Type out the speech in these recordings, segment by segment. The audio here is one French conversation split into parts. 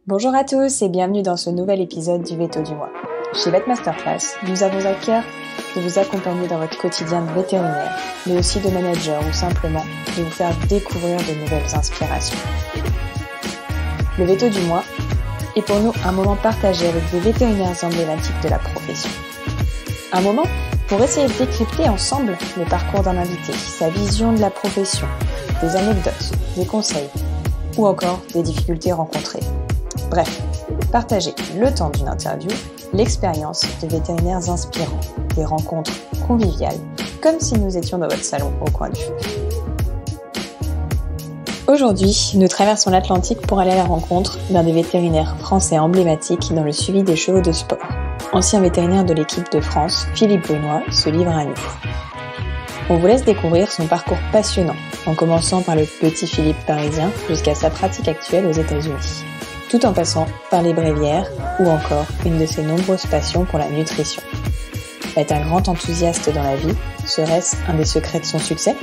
Bonjour à tous et bienvenue dans ce nouvel épisode du Veto du mois. Chez Vet Masterclass, nous avons à cœur de vous accompagner dans votre quotidien de vétérinaire, mais aussi de manager ou simplement de vous faire découvrir de nouvelles inspirations. Le Veto du mois est pour nous un moment partagé avec des vétérinaires emblématiques de la profession. Un moment pour essayer de décrypter ensemble le parcours d'un invité, sa vision de la profession, des anecdotes, des conseils ou encore des difficultés rencontrées. Bref, partagez le temps d'une interview, l'expérience de vétérinaires inspirants, des rencontres conviviales, comme si nous étions dans votre salon au coin du feu. Aujourd'hui, nous traversons l'Atlantique pour aller à la rencontre d'un des vétérinaires français emblématiques dans le suivi des chevaux de sport. Ancien vétérinaire de l'équipe de France, Philippe Benoît se livre à nous. On vous laisse découvrir son parcours passionnant, en commençant par le petit Philippe parisien jusqu'à sa pratique actuelle aux États-Unis, tout en passant par les bréviaires ou encore une de ses nombreuses passions pour la nutrition. Être un grand enthousiaste dans la vie, serait-ce un des secrets de son succès ?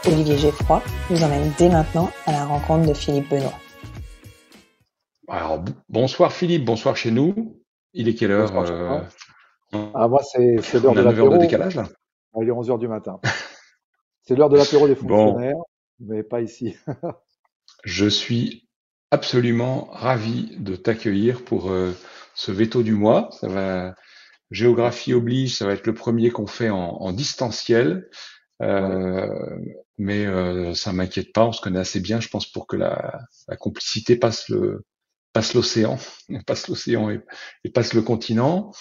Olivier Geffroy vous emmène dès maintenant à la rencontre de Philippe Benoît. Alors, bonsoir Philippe, bonsoir chez nous. Il est quelle heure moi, c'est l'heure On de a 9 heures de l'apéro. décalage là. Il est 11 heures du matin. C'est l'heure de l'apéro des Bon, fonctionnaires, mais pas ici. je suis absolument ravi de t'accueillir pour ce veto du mois. Géographie oblige, ça va être le premier qu'on fait en distanciel. Mais ça m'inquiète pas, on se connaît assez bien, je pense, pour que la complicité passe l'océan, passe l'océan et passe le continent.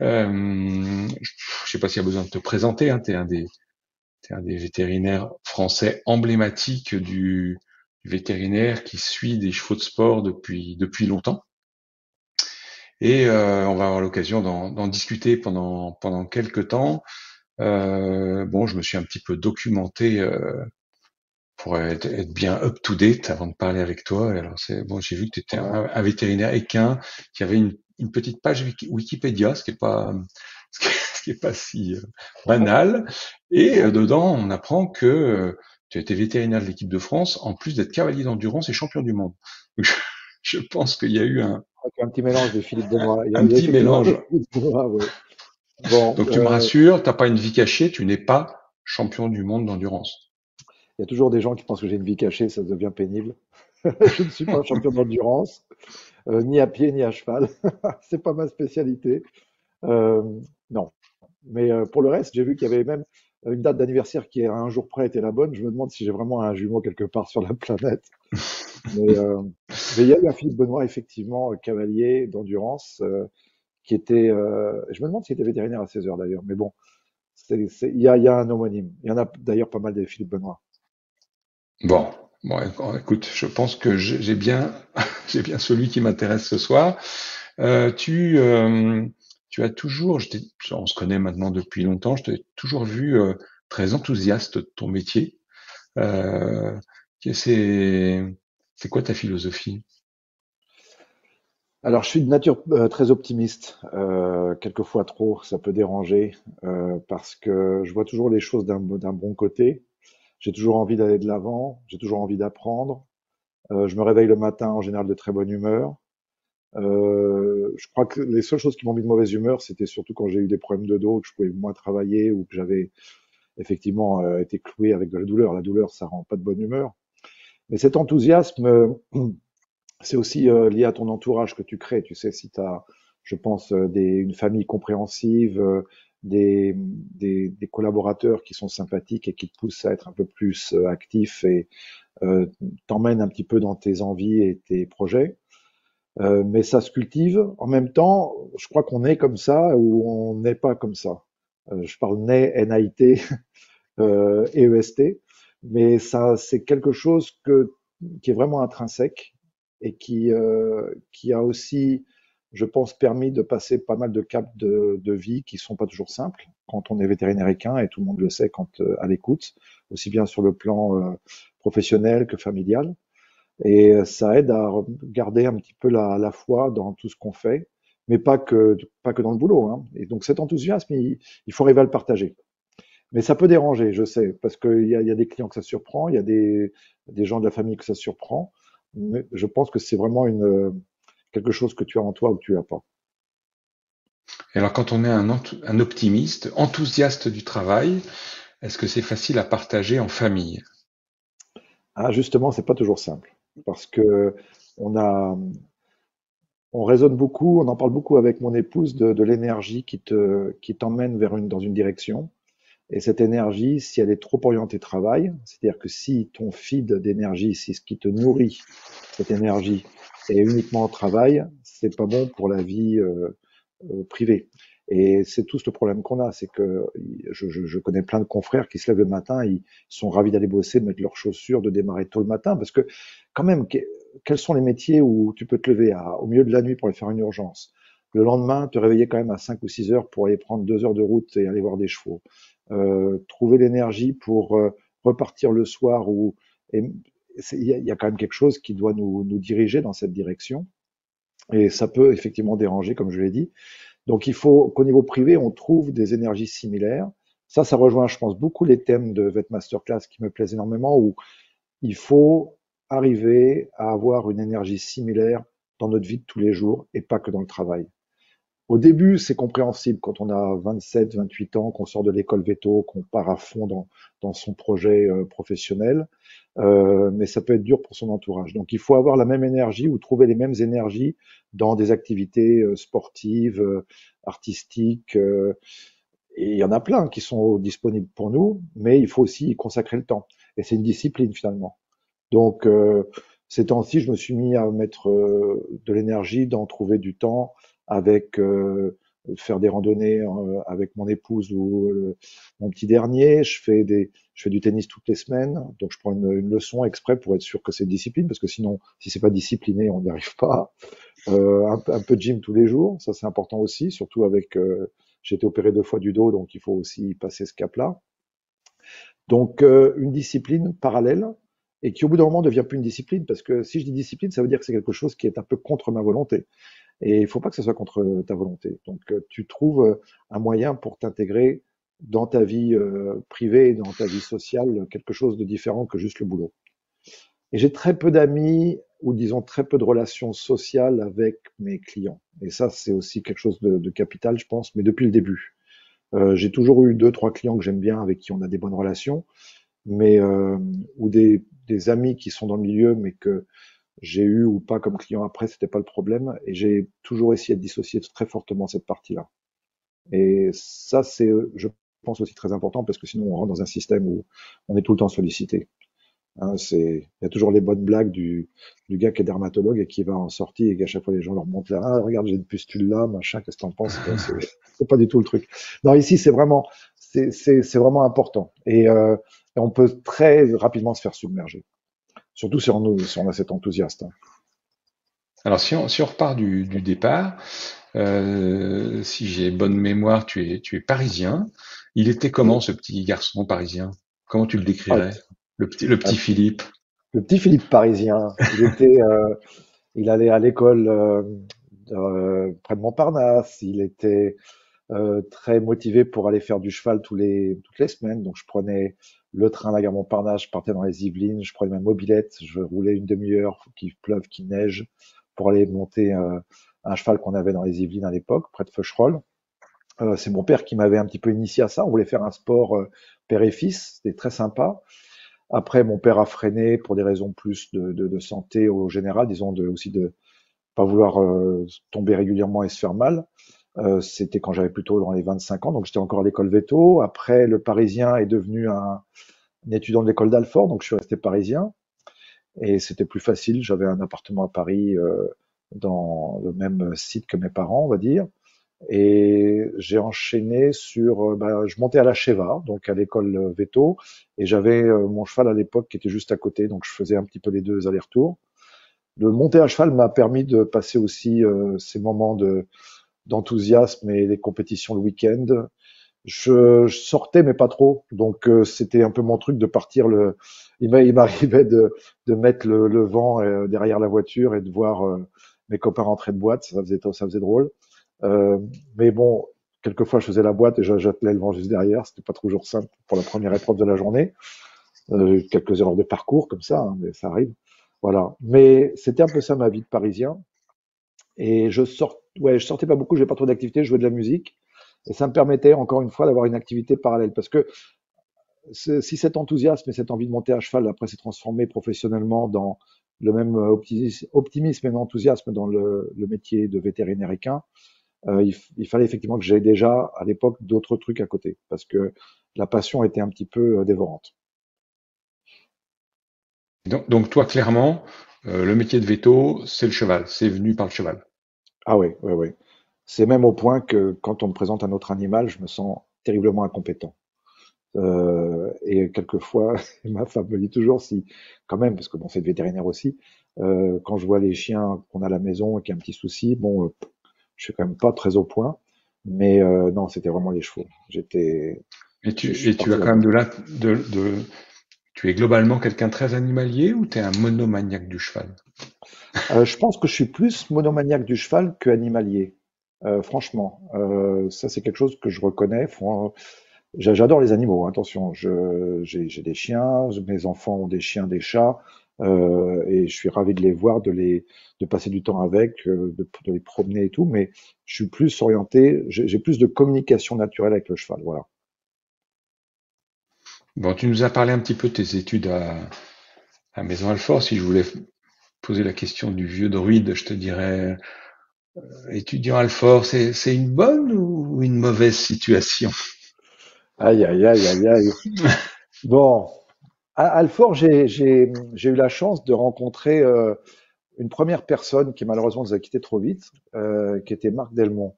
Je sais pas s'il y a besoin de te présenter, hein, t'es un des vétérinaires français emblématiques du vétérinaire qui suit des chevaux de sport depuis longtemps. Et on va avoir l'occasion d'en discuter pendant quelques temps. Je me suis un petit peu documenté pour être bien up to date avant de parler avec toi. Et alors j'ai vu que tu étais un vétérinaire équin qui avait une petite page Wikipédia, ce qui est pas si banal. Et dedans, on apprend que tu as été vétérinaire de l'équipe de France, en plus d'être cavalier d'endurance et champion du monde. Je pense qu'il y a eu un petit mélange de Philippe Benoît. un petit mélange. Ouais. Bon, Donc tu me rassures, t'as pas une vie cachée, tu n'es pas champion du monde d'endurance. il y a toujours des gens qui pensent que j'ai une vie cachée, ça devient pénible. Je ne suis pas champion d'endurance, ni à pied ni à cheval. C'est pas ma spécialité. Non. Mais pour le reste, j'ai vu qu'il y avait même une date d'anniversaire qui, à un jour près, était la bonne. Je me demande si j'ai vraiment un jumeau quelque part sur la planète. Mais il y a eu un Philippe Benoît, effectivement, cavalier d'endurance, qui était. Je me demande s'il était vétérinaire à 16 heures d'ailleurs. Mais bon, il y a un homonyme. Il y en a d'ailleurs pas mal des Philippe Benoît. Bon, écoute, je pense que j'ai bien, j'ai bien celui qui m'intéresse ce soir. Tu as toujours, on se connaît maintenant depuis longtemps, je t'ai toujours vu très enthousiaste de ton métier. C'est quoi ta philosophie? Alors, je suis de nature très optimiste. Quelquefois trop, ça peut déranger parce que je vois toujours les choses d'un bon côté. J'ai toujours envie d'aller de l'avant. J'ai toujours envie d'apprendre. Je me réveille le matin en général de très bonne humeur. Je crois que les seules choses qui m'ont mis de mauvaise humeur, c'était surtout quand j'ai eu des problèmes de dos, que je pouvais moins travailler ou que j'avais effectivement été cloué avec de la douleur. La douleur, ça rend pas de bonne humeur. Mais cet enthousiasme, c'est aussi lié à ton entourage que tu crées. Tu sais, si tu as, je pense, une famille compréhensive, des collaborateurs qui sont sympathiques et qui te poussent à être un peu plus actif et t'emmènent un petit peu dans tes envies et tes projets. Mais ça se cultive. En même temps, je crois qu'on est comme ça ou on n'est pas comme ça. Je parle né, N-A-I-T, E-E-S-T, mais ça, c'est quelque chose qui est vraiment intrinsèque et qui a aussi, je pense, permis de passer pas mal de caps de vie qui sont pas toujours simples quand on est vétérinaire équin, et tout le monde le sait quand à l'écoute, aussi bien sur le plan professionnel que familial. Et ça aide à garder un petit peu la foi dans tout ce qu'on fait, mais pas que dans le boulot, hein. Et donc cet enthousiasme, il faut arriver à le partager. Mais ça peut déranger, je sais, parce qu'il y a des clients que ça surprend, il y a des gens de la famille que ça surprend. Mais je pense que c'est vraiment quelque chose que tu as en toi ou que tu as pas. Et alors, quand on est un optimiste, enthousiaste du travail, est-ce que c'est facile à partager en famille? Ah, justement, c'est pas toujours simple parce que on a, on raisonne beaucoup, on en parle beaucoup avec mon épouse de l'énergie qui t'emmène dans une direction. Et cette énergie, si elle est trop orientée travail, c'est-à-dire que si ton feed d'énergie, si ce qui te nourrit cette énergie est uniquement au travail, c'est pas bon pour la vie privée. Et c'est tout le problème qu'on a, c'est que je connais plein de confrères qui se lèvent le matin, ils sont ravis d'aller bosser, de mettre leurs chaussures, de démarrer tôt le matin, parce que quand même, quels sont les métiers où tu peux te lever au milieu de la nuit pour aller faire une urgence, le lendemain te réveiller quand même à 5 ou 6 heures pour aller prendre 2 heures de route et aller voir des chevaux, trouver l'énergie pour repartir le soir, il y a quand même quelque chose qui doit nous diriger dans cette direction, et ça peut effectivement déranger, comme je l'ai dit. Donc il faut qu'au niveau privé, on trouve des énergies similaires. Ça rejoint, je pense, beaucoup les thèmes de votre masterclass qui me plaisent énormément, où il faut arriver à avoir une énergie similaire dans notre vie de tous les jours et pas que dans le travail. Au début, c'est compréhensible quand on a 27, 28 ans, qu'on sort de l'école veto, qu'on part à fond dans son projet professionnel, mais ça peut être dur pour son entourage. Donc il faut avoir la même énergie ou trouver les mêmes énergies dans des activités sportives, artistiques, et il y en a plein qui sont disponibles pour nous, mais il faut aussi y consacrer le temps. Et c'est une discipline finalement. Donc ces temps-ci, je me suis mis à mettre de l'énergie, d'en trouver du temps avec faire des randonnées avec mon épouse ou mon petit dernier. Je fais du tennis toutes les semaines, donc je prends une leçon exprès pour être sûr que c'est discipline, parce que sinon, si c'est pas discipliné, on n'y arrive pas. Un peu de gym tous les jours, ça c'est important aussi, surtout avec j'ai été opéré 2 fois du dos, donc il faut aussi passer ce cap-là. Donc une discipline parallèle et qui au bout d'un moment devient plus une discipline, parce que si je dis discipline, ça veut dire que c'est quelque chose qui est un peu contre ma volonté. Et il ne faut pas que ce soit contre ta volonté. Donc tu trouves un moyen pour t'intégrer dans ta vie privée et dans ta vie sociale, quelque chose de différent que juste le boulot. Et j'ai très peu d'amis, ou disons très peu de relations sociales avec mes clients. Et ça, c'est aussi quelque chose de capital, je pense, mais depuis le début. J'ai toujours eu 2, 3 clients que j'aime bien, avec qui on a des bonnes relations, mais ou des amis qui sont dans le milieu, mais que j'ai eu ou pas comme client après, c'était pas le problème. Et j'ai toujours essayé de dissocier très fortement cette partie-là. Et ça, c'est, je pense, aussi très important, parce que sinon on rentre dans un système où on est tout le temps sollicité. Hein, il y a toujours les bonnes blagues du gars qui est dermatologue et qui va en sortie et qu'à chaque fois les gens leur montrent là, ah, regarde, j'ai une pustule là, machin, qu'est-ce que t'en penses? C'est pas du tout le truc. Non, ici, c'est vraiment important. Et on peut très rapidement se faire submerger. Surtout si on a cet enthousiasme. Hein. Alors, si on repart du départ, si j'ai bonne mémoire, tu es parisien. Il était Oui. comment ce petit garçon parisien? Comment tu le Ah, décrirais? Le petit Philippe. le petit Philippe parisien, il allait à l'école près de Montparnasse. Il était très motivé pour aller faire du cheval toutes les semaines. Donc je prenais le train à la gare Montparnasse, je partais dans les Yvelines, je prenais ma mobilette, je roulais une demi-heure, qu'il pleuve, qu'il neige, pour aller monter un cheval qu'on avait dans les Yvelines à l'époque, près de Feucherolles. C'est mon père qui m'avait un petit peu initié à ça. On voulait faire un sport père et fils, c'était très sympa. Après, mon père a freiné pour des raisons plus de santé au général, disons aussi de pas vouloir tomber régulièrement et se faire mal. C'était quand j'avais plutôt dans les 25 ans, donc j'étais encore à l'école veto. Après, le Parisien est devenu un étudiant de l'école d'Alfort, donc je suis resté parisien. Et c'était plus facile, j'avais un appartement à Paris dans le même site que mes parents, on va dire. Et j'ai enchaîné je montais à la Cheva, donc à l'école veto, et j'avais mon cheval à l'époque qui était juste à côté, donc je faisais un petit peu les deux allers-retours. Le monter à cheval m'a permis de passer aussi ces moments d'enthousiasme et les compétitions le week-end. Je sortais, mais pas trop. Donc, c'était un peu mon truc de partir. Il m'arrivait de mettre le vent derrière la voiture et de voir mes copains rentrer de boîte. Ça faisait drôle. Mais bon, quelquefois, je faisais la boîte et j'attelais le vent juste derrière. C'était pas toujours simple pour la première épreuve de la journée. Quelques erreurs de parcours comme ça, hein, mais ça arrive. Voilà. Mais c'était un peu ça ma vie de Parisien. Et je sortais pas beaucoup, je n'avais pas trop d'activité, je jouais de la musique. Et ça me permettait, encore une fois, d'avoir une activité parallèle. Parce que si cet enthousiasme et cette envie de monter à cheval, après, s'est transformé professionnellement dans le même optimisme et enthousiasme dans le métier de vétérinaire équin, il fallait effectivement que j'aie déjà, à l'époque, d'autres trucs à côté. Parce que la passion était un petit peu dévorante. Donc toi, clairement, le métier de veto, c'est le cheval, c'est venu par le cheval. Ah oui, oui, oui. C'est même au point que quand on me présente un autre animal, je me sens terriblement incompétent. Et quelquefois, ma femme me dit toujours si, quand même, parce que bon, c'est le vétérinaire aussi, quand je vois les chiens qu'on a à la maison et qu'il y a un petit souci, bon, je suis quand même pas très au point, mais non, c'était vraiment les chevaux. Je suis Et tu as parti quand même là-dedans. tu es globalement quelqu'un de très animalier ou tu es un monomaniaque du cheval? Je pense que je suis plus monomaniaque du cheval que animalier. Franchement, ça c'est quelque chose que je reconnais. J'adore les animaux, hein, attention. J'ai des chiens, mes enfants ont des chiens, des chats, et je suis ravi de les voir, de passer du temps avec, de les promener et tout. Mais je suis plus orienté, j'ai plus de communication naturelle avec le cheval, voilà. Bon, tu nous as parlé un petit peu de tes études à Maison Alfort. Si je voulais poser la question du vieux druide, je te dirais, étudiant Alfort, c'est une bonne ou une mauvaise situation? Aïe, aïe, aïe, aïe, aïe. Bon, à Alfort, j'ai eu la chance de rencontrer une première personne qui malheureusement nous a quittés trop vite, qui était Marc Delmont.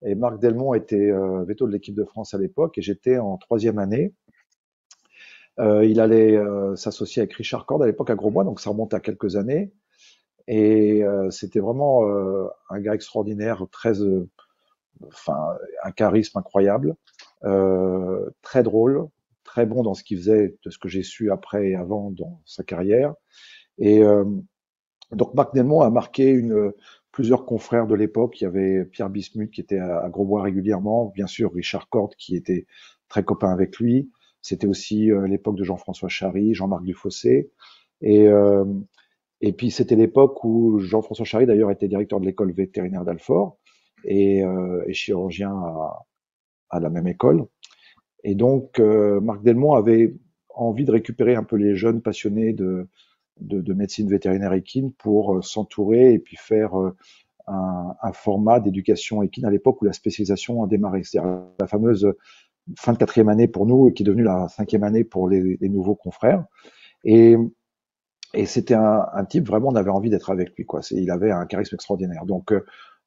Et Marc Delmont était veto de l'équipe de France à l'époque, et j'étais en troisième année. Il allait s'associer avec Richard Cord à l'époque à Grosbois, donc ça remonte à quelques années. Et c'était vraiment un gars extraordinaire, enfin, un charisme incroyable, très drôle, très bon dans ce qu'il faisait, de ce que j'ai su après et avant dans sa carrière. Et donc Marc Delmont a marqué plusieurs confrères de l'époque. Il y avait Pierre Bismuth qui était à Grosbois régulièrement, bien sûr Richard Cord qui était très copain avec lui. C'était aussi l'époque de Jean-François Chary, Jean-Marc Dufossé. Et, euh, et puis c'était l'époque où Jean-François Chary d'ailleurs était directeur de l'école vétérinaire d'Alfort et chirurgien à la même école. Et donc Marc Delmont avait envie de récupérer un peu les jeunes passionnés de médecine vétérinaire équine pour s'entourer et puis faire un format d'éducation équine à l'époque où la spécialisation a démarré. C'est-à-dire la fameuse fin de quatrième année pour nous et qui est devenue la cinquième année pour les nouveaux confrères. Et, et c'était un type, vraiment, on avait envie d'être avec lui, quoi. Il avait un charisme extraordinaire. Donc,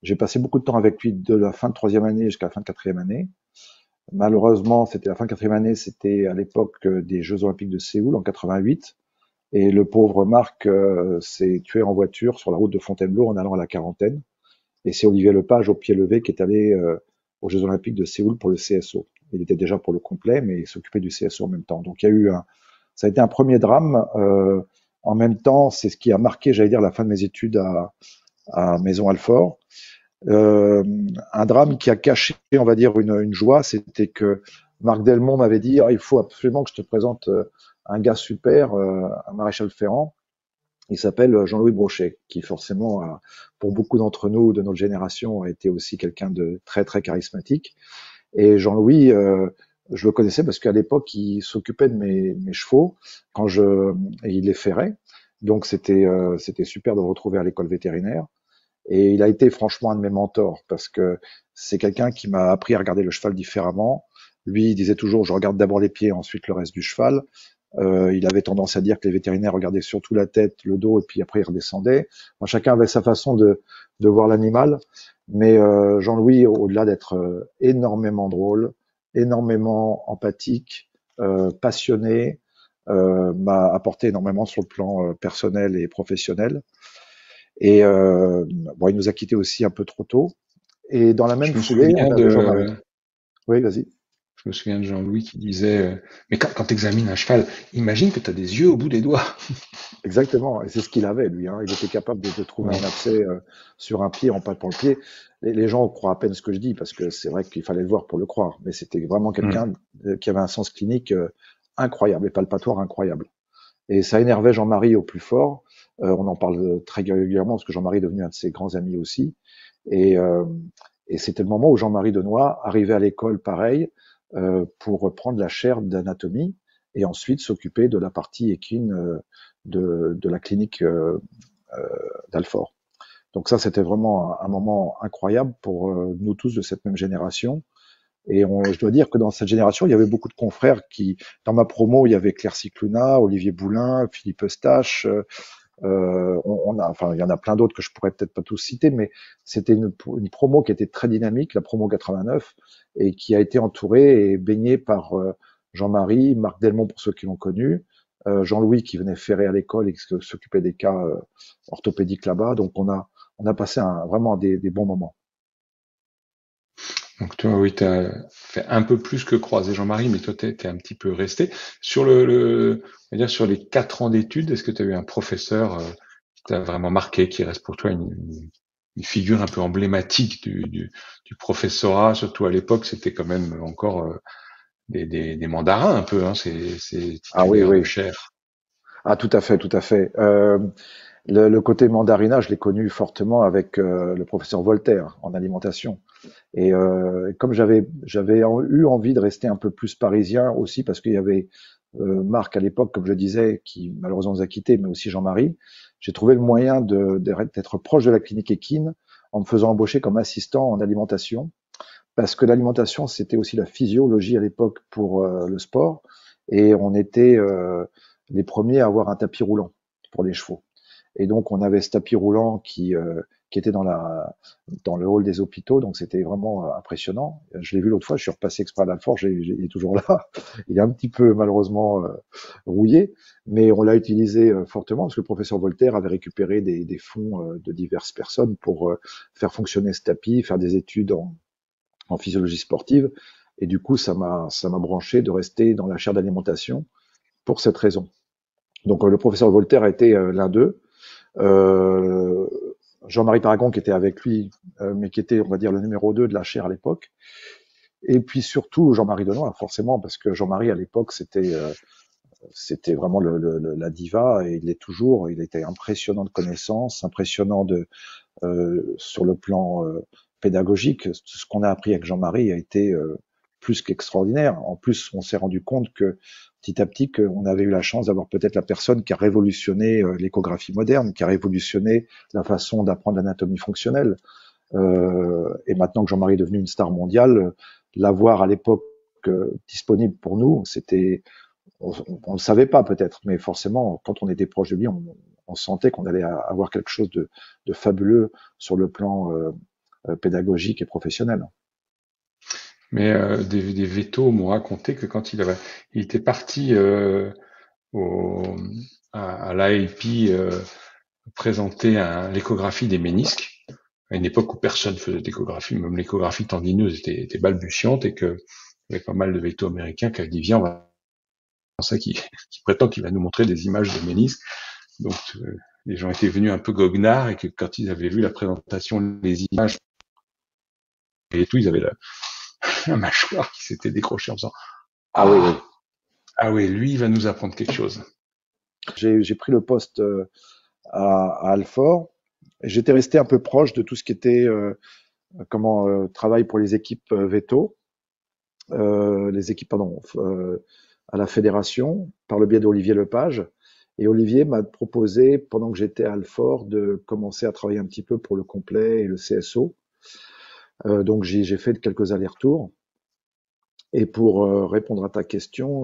j'ai passé beaucoup de temps avec lui de la fin de troisième année jusqu'à la fin de quatrième année. Malheureusement, c'était la fin de quatrième année, c'était à l'époque des Jeux Olympiques de Séoul en 88. Et le pauvre Marc s'est tué en voiture sur la route de Fontainebleau en allant à la quarantaine. Et c'est Olivier Lepage au pied levé qui est allé aux Jeux Olympiques de Séoul pour le CSO. Il était déjà pour le complet, mais il s'occupait du CSO en même temps. Donc il y a eu ça a été un premier drame. En même temps, c'est ce qui a marqué, j'allais dire, la fin de mes études à Maison Alfort. Un drame qui a caché, on va dire, une joie, c'était que Marc Delmont m'avait dit il faut absolument que je te présente un gars super, un maréchal Ferrand. Il s'appelle Jean-Louis Brochet, qui forcément, pour beaucoup d'entre nous de notre génération, a été aussi quelqu'un de très très charismatique. Et Jean-Louis, je le connaissais parce qu'à l'époque, il s'occupait de mes chevaux et il les ferrait. Donc c'était super de le retrouver à l'école vétérinaire. Et il a été franchement un de mes mentors parce que c'est quelqu'un qui m'a appris à regarder le cheval différemment. Lui, il disait toujours, je regarde d'abord les pieds, ensuite le reste du cheval. Il avait tendance à dire que les vétérinaires regardaient surtout la tête, le dos, et puis après ils redescendaient. Enfin, chacun avait sa façon de voir l'animal. Mais Jean-Louis, au-delà d'être énormément drôle, énormément empathique, passionné, m'a apporté énormément sur le plan personnel et professionnel. Et bon, il nous a quittés aussi un peu trop tôt. Et dans la même Je me foulée, on souviens avait Jean-Marie. de, Oui, vas-y. je me souviens de Jean-Louis qui disait, mais quand tu examines un cheval, imagine que tu as des yeux au bout des doigts. Exactement. Et c'est ce qu'il avait, lui, hein. Il était capable de trouver Ouais. un abcès sur un pied en palpant le pied. Les gens croient à peine ce que je dis parce que c'est vrai qu'il fallait le voir pour le croire. Mais c'était vraiment Mm. quelqu'un qui avait un sens clinique incroyable et palpatoire incroyable. Et ça énervait Jean-Marie au plus fort. On en parle très régulièrement parce que Jean-Marie est devenu un de ses grands amis aussi. Et, euh, et c'était le moment où Jean-Marie Denoy arrivait à l'école, pareil, pour reprendre la chaire d'anatomie et ensuite s'occuper de la partie équine de la clinique d'Alfort. Donc ça, c'était vraiment un moment incroyable pour nous tous de cette même génération. Et je dois dire que dans cette génération, il y avait beaucoup de confrères qui, dans ma promo, il y avait Claire Cicluna, Olivier Boulin, Philippe Eustache, enfin, il y en a plein d'autres que je pourrais peut-être pas tous citer, mais c'était une promo qui était très dynamique, la promo 89, et qui a été entourée et baignée par Jean-Marie, Marc Delmont pour ceux qui l'ont connu, Jean-Louis qui venait ferrer à l'école et qui s'occupait des cas orthopédiques là-bas. Donc on a passé vraiment des bons moments. Donc toi, oui, tu as fait un peu plus que croiser Jean-Marie, mais toi, t'es un petit peu resté. Sur on va dire sur les 4 ans d'études, est-ce que tu as eu un professeur qui t'a vraiment marqué, qui reste pour toi une figure un peu emblématique du professorat, surtout à l'époque, c'était quand même encore des mandarins un peu, hein, ces Ah oui, titulaires de oui. chaire. Ah, tout à fait, tout à fait. Le côté mandarinat, je l'ai connu fortement avec le professeur Voltaire en alimentation. Et comme j'avais eu envie de rester un peu plus parisien aussi parce qu'il y avait Marc à l'époque, comme je disais, qui malheureusement nous a quittés, mais aussi Jean-Marie, j'ai trouvé le moyen d'être proche de la clinique équine en me faisant embaucher comme assistant en alimentation parce que l'alimentation c'était aussi la physiologie à l'époque pour le sport et on était les premiers à avoir un tapis roulant pour les chevaux. Et donc, on avait ce tapis roulant qui était dans le hall des hôpitaux, donc c'était vraiment impressionnant. Je l'ai vu l'autre fois, je suis repassé exprès à l'Alfort, il est toujours là. Il est un petit peu malheureusement rouillé, mais on l'a utilisé fortement parce que le professeur Voltaire avait récupéré des fonds de diverses personnes pour faire fonctionner ce tapis, faire des études en physiologie sportive. Et du coup, ça m'a branché de rester dans la chaire d'alimentation pour cette raison. Donc, le professeur Voltaire a été l'un d'eux. Euh, Jean-Marie Paragon qui était avec lui, mais qui était, on va dire, le numéro 2 de la chaire à l'époque. Et puis surtout Jean-Marie Denoy, forcément, parce que Jean-Marie à l'époque c'était vraiment la diva et il l'est toujours. Il était impressionnant de connaissances, impressionnant sur le plan pédagogique. Ce qu'on a appris avec Jean-Marie a été plus qu'extraordinaire. En plus, on s'est rendu compte que petit à petit, qu'on avait eu la chance d'avoir peut-être la personne qui a révolutionné l'échographie moderne, qui a révolutionné la façon d'apprendre l'anatomie fonctionnelle. Et maintenant que Jean-Marie est devenu une star mondiale, l'avoir à l'époque disponible pour nous, on ne le savait pas peut-être, mais forcément, quand on était proche de lui, on sentait qu'on allait avoir quelque chose de fabuleux sur le plan pédagogique et professionnel. Mais des vétos m'ont raconté que quand il était parti au, à l'AIP présenter l'échographie des ménisques, à une époque où personne faisait d'échographie, même l'échographie tendineuse était balbutiante et que il y avait pas mal de vétos américains qui avaient dit viens, on va ça qui prétend qu'il va nous montrer des images de ménisques. Donc les gens étaient venus un peu goguenards et que quand ils avaient vu la présentation, les images et tout, ils avaient la mâchoire qui s'était décrochée en faisant Ah oui, oui. Ah oui, lui, il va nous apprendre quelque chose. J'ai pris le poste à Alfort. J'étais resté un peu proche de tout ce qui était travail pour les équipes veto, les équipes pardon, à la fédération par le biais d'Olivier Lepage. Et Olivier m'a proposé, pendant que j'étais à Alfort, de commencer à travailler un petit peu pour le complet et le CSO. Donc j'ai fait quelques allers-retours. Et pour répondre à ta question,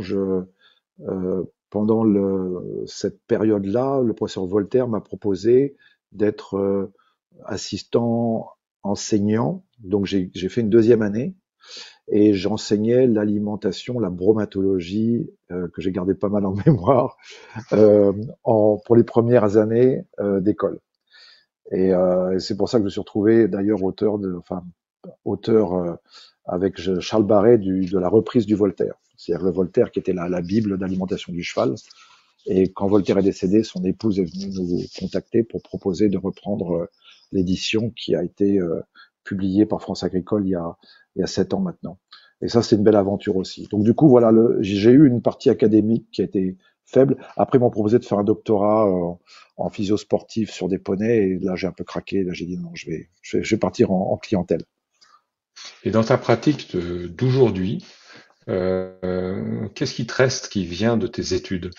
pendant cette période-là, le professeur Voltaire m'a proposé d'être assistant enseignant. Donc j'ai fait une deuxième année et j'enseignais l'alimentation, la bromatologie, que j'ai gardé pas mal en mémoire, pour les premières années d'école. Et c'est pour ça que je me suis retrouvé d'ailleurs auteur avec Charles Barret de la reprise du Voltaire. C'est-à-dire le Voltaire qui était la Bible d'alimentation du cheval. Et quand Voltaire est décédé, son épouse est venue nous contacter pour proposer de reprendre l'édition qui a été publiée par France Agricole il y a 7 ans maintenant. Et ça, c'est une belle aventure aussi. Donc du coup, voilà, j'ai eu une partie académique qui a été faible. Après, ils m'ont proposé de faire un doctorat en physio sportif sur des poneys, et là, j'ai un peu craqué. Là, j'ai dit non, je vais partir en clientèle. Et dans ta pratique d'aujourd'hui, qu'est-ce qui te reste qui vient de tes études?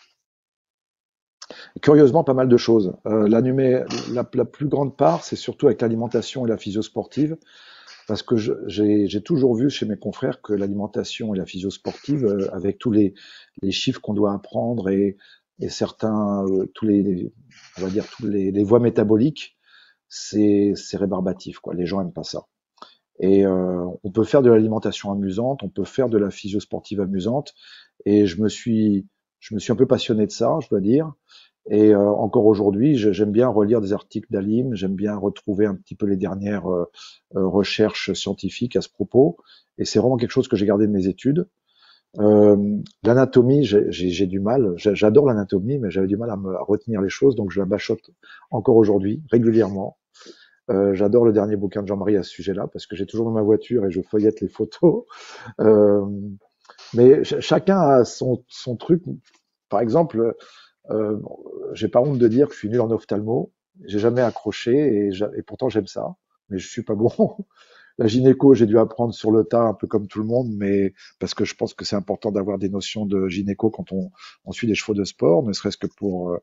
Curieusement, pas mal de choses. La plus grande part, c'est surtout avec l'alimentation et la physio sportive, parce que j'ai toujours vu chez mes confrères que l'alimentation et la physio sportive, avec tous les chiffres qu'on doit apprendre et certains, on va dire les voies métaboliques, c'est rébarbatif, quoi. Les gens aiment pas ça. Et on peut faire de l'alimentation amusante, on peut faire de la physio sportive amusante, et je me suis un peu passionné de ça, je dois dire. Et encore aujourd'hui, j'aime bien relire des articles d'Alim, j'aime bien retrouver un petit peu les dernières recherches scientifiques à ce propos. Et c'est vraiment quelque chose que j'ai gardé de mes études. L'anatomie, j'ai du mal. J'adore l'anatomie, mais j'avais du mal à retenir les choses, donc je la bachote encore aujourd'hui, régulièrement. J'adore le dernier bouquin de Jean-Marie à ce sujet-là, parce que j'ai toujours dans ma voiture et je feuillette les photos. Euh, mais chacun a son truc. Par exemple, euh, j'ai pas honte de dire que je suis nul en ophtalmo. J'ai jamais accroché et pourtant j'aime ça, mais je suis pas bon. La gynéco, j'ai dû apprendre sur le tas, un peu comme tout le monde, mais parce que je pense que c'est important d'avoir des notions de gynéco quand on suit des chevaux de sport, ne serait-ce que pour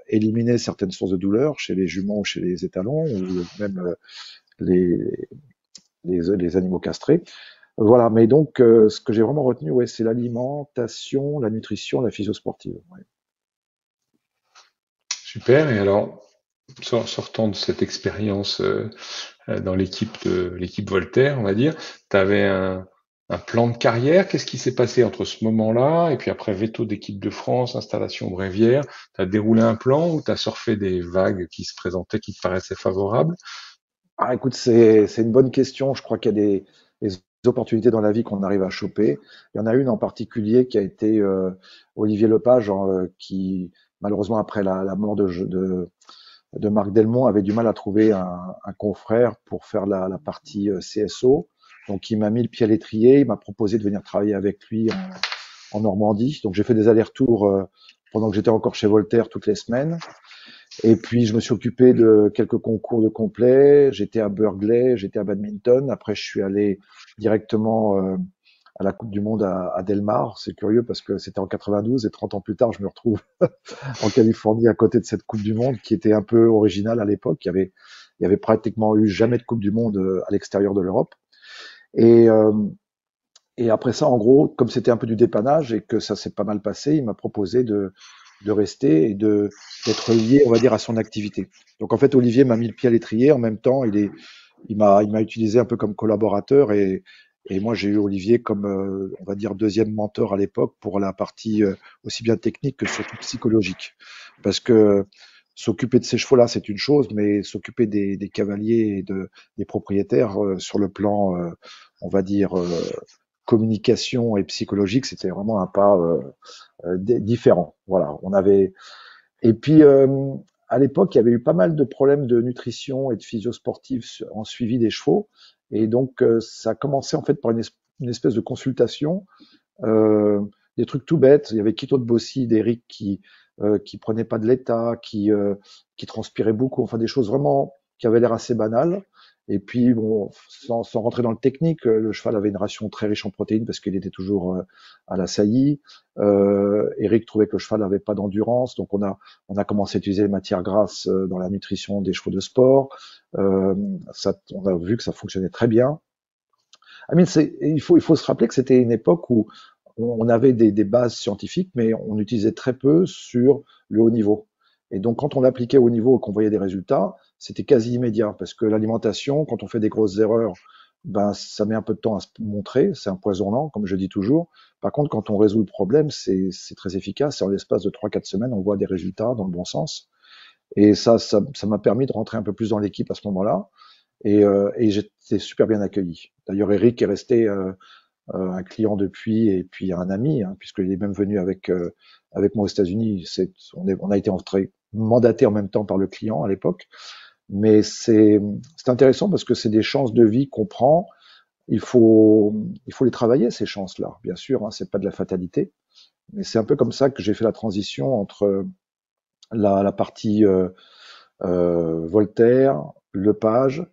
éliminer certaines sources de douleur chez les juments ou chez les étalons ou même les, les animaux castrés. Voilà, mais donc ce que j'ai vraiment retenu, ouais, c'est l'alimentation, la nutrition, la physio sportive. Ouais. Super. Et alors, sortant de cette expérience dans l'équipe Voltaire, on va dire, tu avais un plan de carrière. Qu'est-ce qui s'est passé entre ce moment-là et puis après veto d'équipe de France, installation bréviaire? Tu as déroulé un plan ou tu as surfé des vagues qui se présentaient, qui te paraissaient favorables? Ah, écoute, c'est une bonne question. Je crois qu'il y a des opportunités dans la vie qu'on arrive à choper. Il y en a une en particulier qui a été Olivier Lepage, hein, qui malheureusement après la mort de Marc Delmont avait du mal à trouver un confrère pour faire la partie CSO. Donc il m'a mis le pied à l'étrier, il m'a proposé de venir travailler avec lui en Normandie. Donc j'ai fait des allers-retours pendant que j'étais encore chez Voltaire toutes les semaines. Et puis, je me suis occupé de quelques concours de complet. J'étais à Burghley, j'étais à Badminton. Après, je suis allé directement à la Coupe du Monde à Delmar. C'est curieux parce que c'était en 92 et 30 ans plus tard, je me retrouve en Californie à côté de cette Coupe du Monde qui était un peu originale à l'époque. Il y avait pratiquement eu jamais de Coupe du Monde à l'extérieur de l'Europe. Et, euh, et après ça, en gros, comme c'était un peu du dépannage et que ça s'est pas mal passé, il m'a proposé de rester et d'être lié, on va dire, à son activité. Donc en fait, Olivier m'a mis le pied à l'étrier. En même temps, il m'a utilisé un peu comme collaborateur et moi j'ai eu Olivier comme, on va dire, deuxième mentor à l'époque pour la partie aussi bien technique que surtout psychologique. Parce que s'occuper de ces chevaux-là, c'est une chose, mais s'occuper des cavaliers et des propriétaires sur le plan, on va dire, communication et psychologique, c'était vraiment un pas différent. Voilà, on avait et puis à l'époque, il y avait eu pas mal de problèmes de nutrition et de physio sportive en suivi des chevaux, et donc ça a commencé en fait par une espèce de consultation, euh, des trucs tout bêtes. Il y avait Quito de Bossy, d'Eric qui prenait pas de l'état, qui transpirait beaucoup, enfin des choses vraiment qui avaient l'air assez banales. Et puis bon, sans rentrer dans le technique, le cheval avait une ration très riche en protéines parce qu'il était toujours à la saillie. Eric trouvait que le cheval n'avait pas d'endurance, donc on a commencé à utiliser les matières grasses dans la nutrition des chevaux de sport. On a vu que ça fonctionnait très bien. Amine, il faut se rappeler que c'était une époque où on avait des bases scientifiques, mais on utilisait très peu sur le haut niveau. Et donc, quand on l'appliquait au haut niveau et qu'on voyait des résultats, c'était quasi immédiat, parce que l'alimentation, quand on fait des grosses erreurs, ben, ça met un peu de temps à se montrer, c'est empoisonnant, comme je dis toujours. Par contre, quand on résout le problème, c'est très efficace, et en l'espace de 3 4 semaines, on voit des résultats dans le bon sens. Et ça m'a permis de rentrer un peu plus dans l'équipe à ce moment-là, et j'étais super bien accueilli. D'ailleurs, Eric est resté un client depuis et puis un ami, hein, puisqu'il est même venu avec moi aux États-Unis. On a été mandaté en même temps par le client à l'époque, mais c'est intéressant parce que c'est des chances de vie qu'on prend. Il faut les travailler ces chances-là, bien sûr. Hein, c'est pas de la fatalité, Et c'est un peu comme ça que j'ai fait la transition entre la partie Voltaire, Lepage,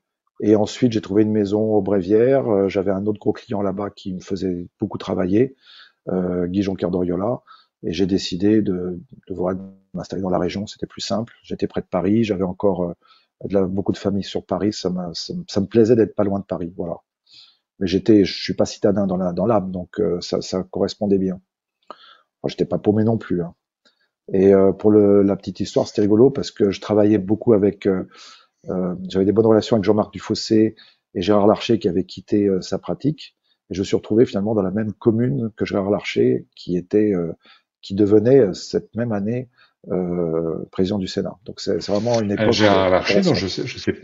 et ensuite j'ai trouvé une maison au Bréviaire. J'avais un autre gros client là-bas qui me faisait beaucoup travailler, Guy Jonquière d'Oriola, et j'ai décidé de voir m'installer dans la région. C'était plus simple. J'étais près de Paris, j'avais encore beaucoup de familles sur Paris. Ça me plaisait d'être pas loin de Paris, voilà. Mais je suis pas citadin dans l'âme, donc ça correspondait bien. Moi, j'étais pas paumé non plus, hein. Et pour la petite histoire, c'était rigolo parce que je travaillais beaucoup avec, j'avais des bonnes relations avec Jean-Marc Dufossé et Gérard Larcher qui avait quitté sa pratique. Et je me suis retrouvé finalement dans la même commune que Gérard Larcher, qui devenait cette même année président du Sénat. Donc c'est vraiment une époque Gérard Larcher, dont intéressante.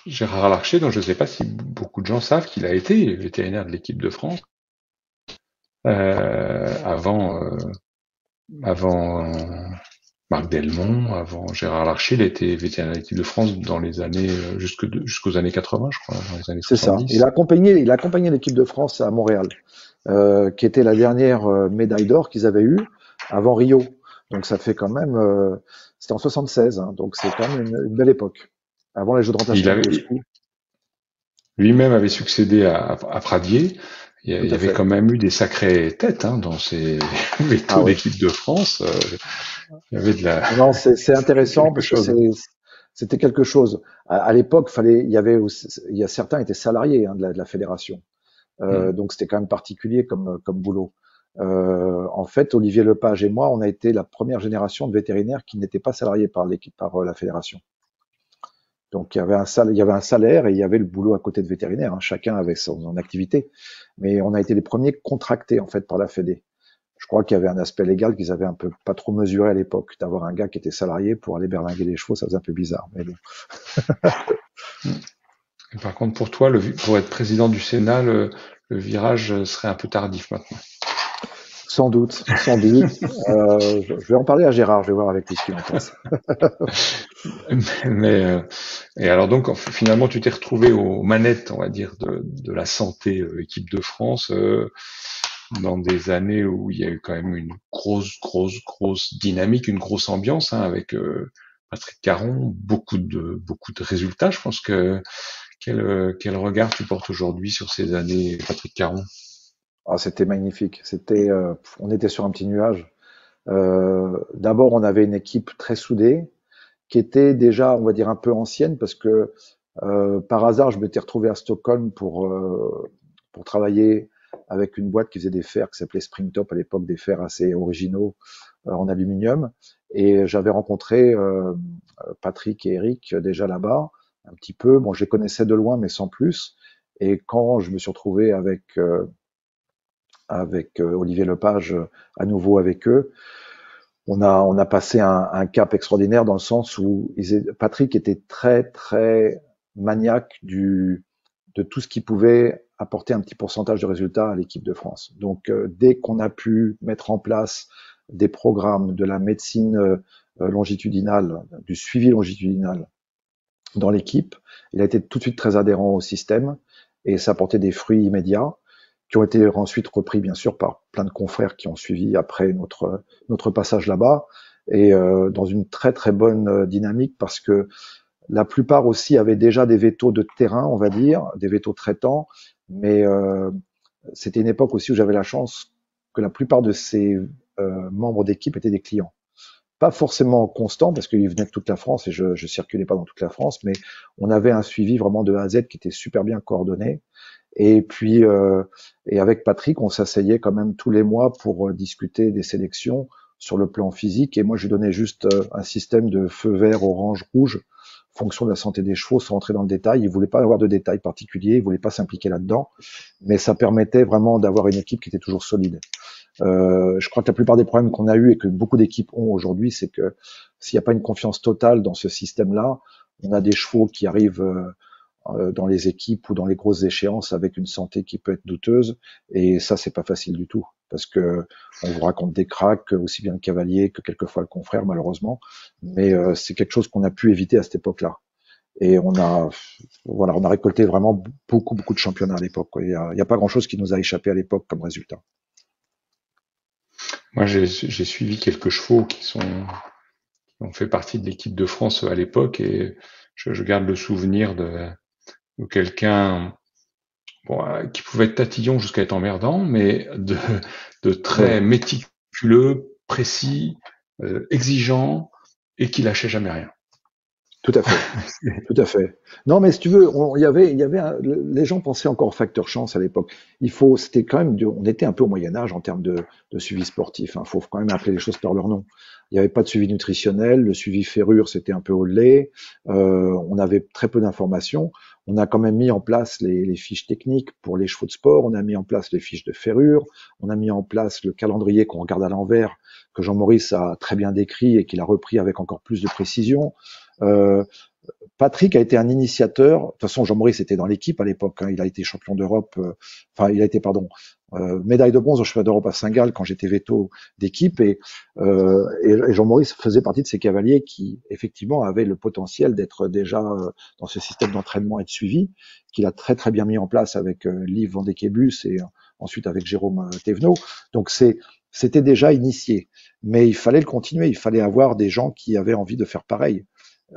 Gérard Larcher, dont je ne sais pas si beaucoup de gens savent qu'il a été vétérinaire de l'équipe de France avant Marc Delmont, avant Gérard Larcher. Il a été vétérinaire de l'équipe de France dans les années jusqu'aux années 80, je crois, dans les années C'est ça. 70. Il a accompagné l'équipe de France à Montréal, qui était la dernière médaille d'or qu'ils avaient eue avant Rio. Donc ça fait quand même, c'était en 76, hein, donc c'est quand même une belle époque. Avant les Jeux de Il rotation de avait, Moscou, lui-même avait succédé à Pradier. tout Il y à avait fait. quand même eu des sacrées têtes dans ces Ah vétos oui. d'équipe de France. Il y avait Non, c'est intéressant quelque parce que chose. c'était quelque chose. À l'époque, il y a certains étaient salariés hein, de la fédération. Hmm. Donc c'était quand même particulier comme boulot. En fait, Olivier Lepage et moi, on a été la première génération de vétérinaires qui n'étaient pas salariés par la fédération. Donc il y avait un salaire et il y avait le boulot à côté de vétérinaire, hein. Chacun avait son activité, mais on a été les premiers contractés en fait par la Fédé. Je crois qu'il y avait un aspect légal qu'ils avaient un peu pas trop mesuré à l'époque, d'avoir un gars qui était salarié pour aller berlinguer les chevaux, ça faisait un peu bizarre. Mais bon. Et par contre, pour toi, pour être président du Sénat, le virage serait un peu tardif maintenant. Sans doute, sans doute. Je vais en parler à Gérard, je vais voir avec lui ce qu'il en pense. Et alors donc, finalement, tu t'es retrouvé aux manettes, on va dire, de la santé équipe de France dans des années où il y a eu quand même une grosse dynamique, une grosse ambiance avec Patrick Caron, beaucoup de résultats. Je pense que quel regard tu portes aujourd'hui sur ces années, Patrick Caron? Ah, c'était magnifique. On était sur un petit nuage. D'abord, on avait une équipe très soudée, qui était déjà, on va dire, un peu ancienne, parce que par hasard, je m'étais retrouvé à Stockholm pour travailler avec une boîte qui faisait des fers qui s'appelait Springtop à l'époque, des fers assez originaux en aluminium. Et j'avais rencontré Patrick et Eric déjà là-bas, un petit peu. Bon, je les connaissais de loin, mais sans plus. Et quand je me suis retrouvé avec Olivier Lepage à nouveau avec eux, on a passé un cap extraordinaire dans le sens où Patrick était très maniaque de tout ce qui pouvait apporter un petit pourcentage de résultats à l'équipe de France. Donc dès qu'on a pu mettre en place des programmes de la médecine longitudinale, du suivi longitudinal dans l'équipe, il a été tout de suite très adhérent au système et ça apportait des fruits immédiats qui ont été ensuite repris bien sûr par plein de confrères qui ont suivi après notre passage là-bas et dans une très bonne dynamique parce que la plupart aussi avaient déjà des vétos de terrain, on va dire, des vétos traitants, mais c'était une époque aussi où j'avais la chance que la plupart de ces membres d'équipe étaient des clients. Pas forcément constant parce qu'ils venaient de toute la France et je circulais pas dans toute la France, mais on avait un suivi vraiment de A à Z qui était super bien coordonné. Et puis, et avec Patrick, on s'asseyait quand même tous les mois pour discuter des sélections sur le plan physique. Et moi, je lui donnais juste un système de feu vert, orange, rouge, fonction de la santé des chevaux, sans rentrer dans le détail. Il voulait pas avoir de détails particuliers, il voulait pas s'impliquer là-dedans, mais ça permettait vraiment d'avoir une équipe qui était toujours solide. Je crois que la plupart des problèmes qu'on a eu et que beaucoup d'équipes ont aujourd'hui, c'est que s'il n'y a pas une confiance totale dans ce système-là, on a des chevaux qui arrivent dans les équipes ou dans les grosses échéances avec une santé qui peut être douteuse, et ça c'est pas facile du tout parce que on vous raconte des cracks aussi bien le cavalier que quelquefois le confrère malheureusement, mais c'est quelque chose qu'on a pu éviter à cette époque-là et on a récolté vraiment beaucoup de championnats à l'époque. Il y a pas grand-chose qui nous a échappé à l'époque comme résultat. Moi, j'ai suivi quelques chevaux qui ont fait partie de l'équipe de France à l'époque et je garde le souvenir de quelqu'un bon, qui pouvait être tatillon jusqu'à être emmerdant, mais de Oui, très méticuleux, précis, exigeant et qui lâchait jamais rien. tout à fait. Tout à fait. Non, mais si tu veux, les gens pensaient encore au facteur chance à l'époque. C'était quand même, on était un peu au Moyen Âge en termes de suivi sportif. Il faut quand même appeler les choses par leur nom. Il n'y avait pas de suivi nutritionnel, le suivi ferrure, c'était un peu au lait. On avait très peu d'informations. On a quand même mis en place les fiches techniques pour les chevaux de sport. On a mis en place les fiches de ferrure. On a mis en place le calendrier qu'on regarde à l'envers, que Jean-Maurice a très bien décrit et qu'il a repris avec encore plus de précision. Euh, Patrick a été un initiateur. De toute façon, Jean-Maurice était dans l'équipe à l'époque, hein. Il a été champion d'Europe, il a été, pardon, médaille de bronze au championnat d'Europe à Saint-Gall quand j'étais veto d'équipe. Et Jean-Maurice faisait partie de ces cavaliers qui, effectivement, avaient le potentiel d'être déjà dans ce système d'entraînement et de suivi, qu'il a très très bien mis en place avec Liv Van de Kebus et ensuite avec Jérôme Thévenot. Donc c'était déjà initié. Mais il fallait le continuer. Il fallait avoir des gens qui avaient envie de faire pareil.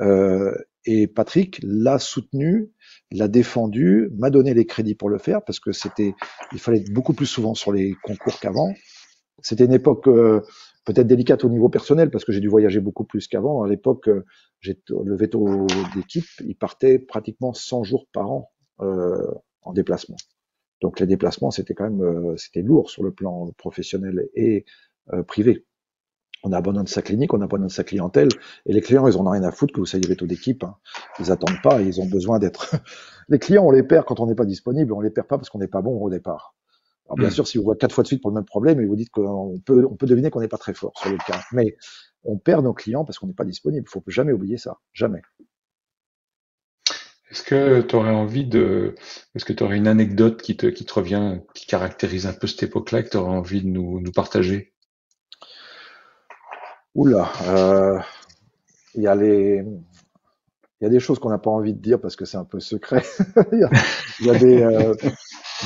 Euh, et Patrick l'a soutenu, l'a défendu, m'a donné les crédits pour le faire parce que il fallait être beaucoup plus souvent sur les concours qu'avant. C'était une époque peut-être délicate au niveau personnel parce que j'ai dû voyager beaucoup plus qu'avant. À l'époque, le veto d'équipe, il partait pratiquement 100 jours par an en déplacement. Donc les déplacements, c'était quand même c'était lourd sur le plan professionnel et privé. On abandonne sa clinique, on abandonne sa clientèle, et les clients, ils en ont rien à foutre que vous soyez veto d'équipe, hein. Ils attendent pas, ils ont besoin d'être. Les clients, on les perd quand on n'est pas disponible, on les perd pas parce qu'on n'est pas bon au départ. Alors bien sûr, si vous voyez 4 fois de suite pour le même problème, et vous dites on peut deviner qu'on n'est pas très fort sur le cas. Mais on perd nos clients parce qu'on n'est pas disponible. Il faut jamais oublier ça, jamais. Est-ce que tu aurais une anecdote qui te revient, qui caractérise un peu cette époque-là, que tu aurais envie de nous partager? Oula, il y a les, il y a des choses qu'on n'a pas envie de dire parce que c'est un peu secret. Il y a des,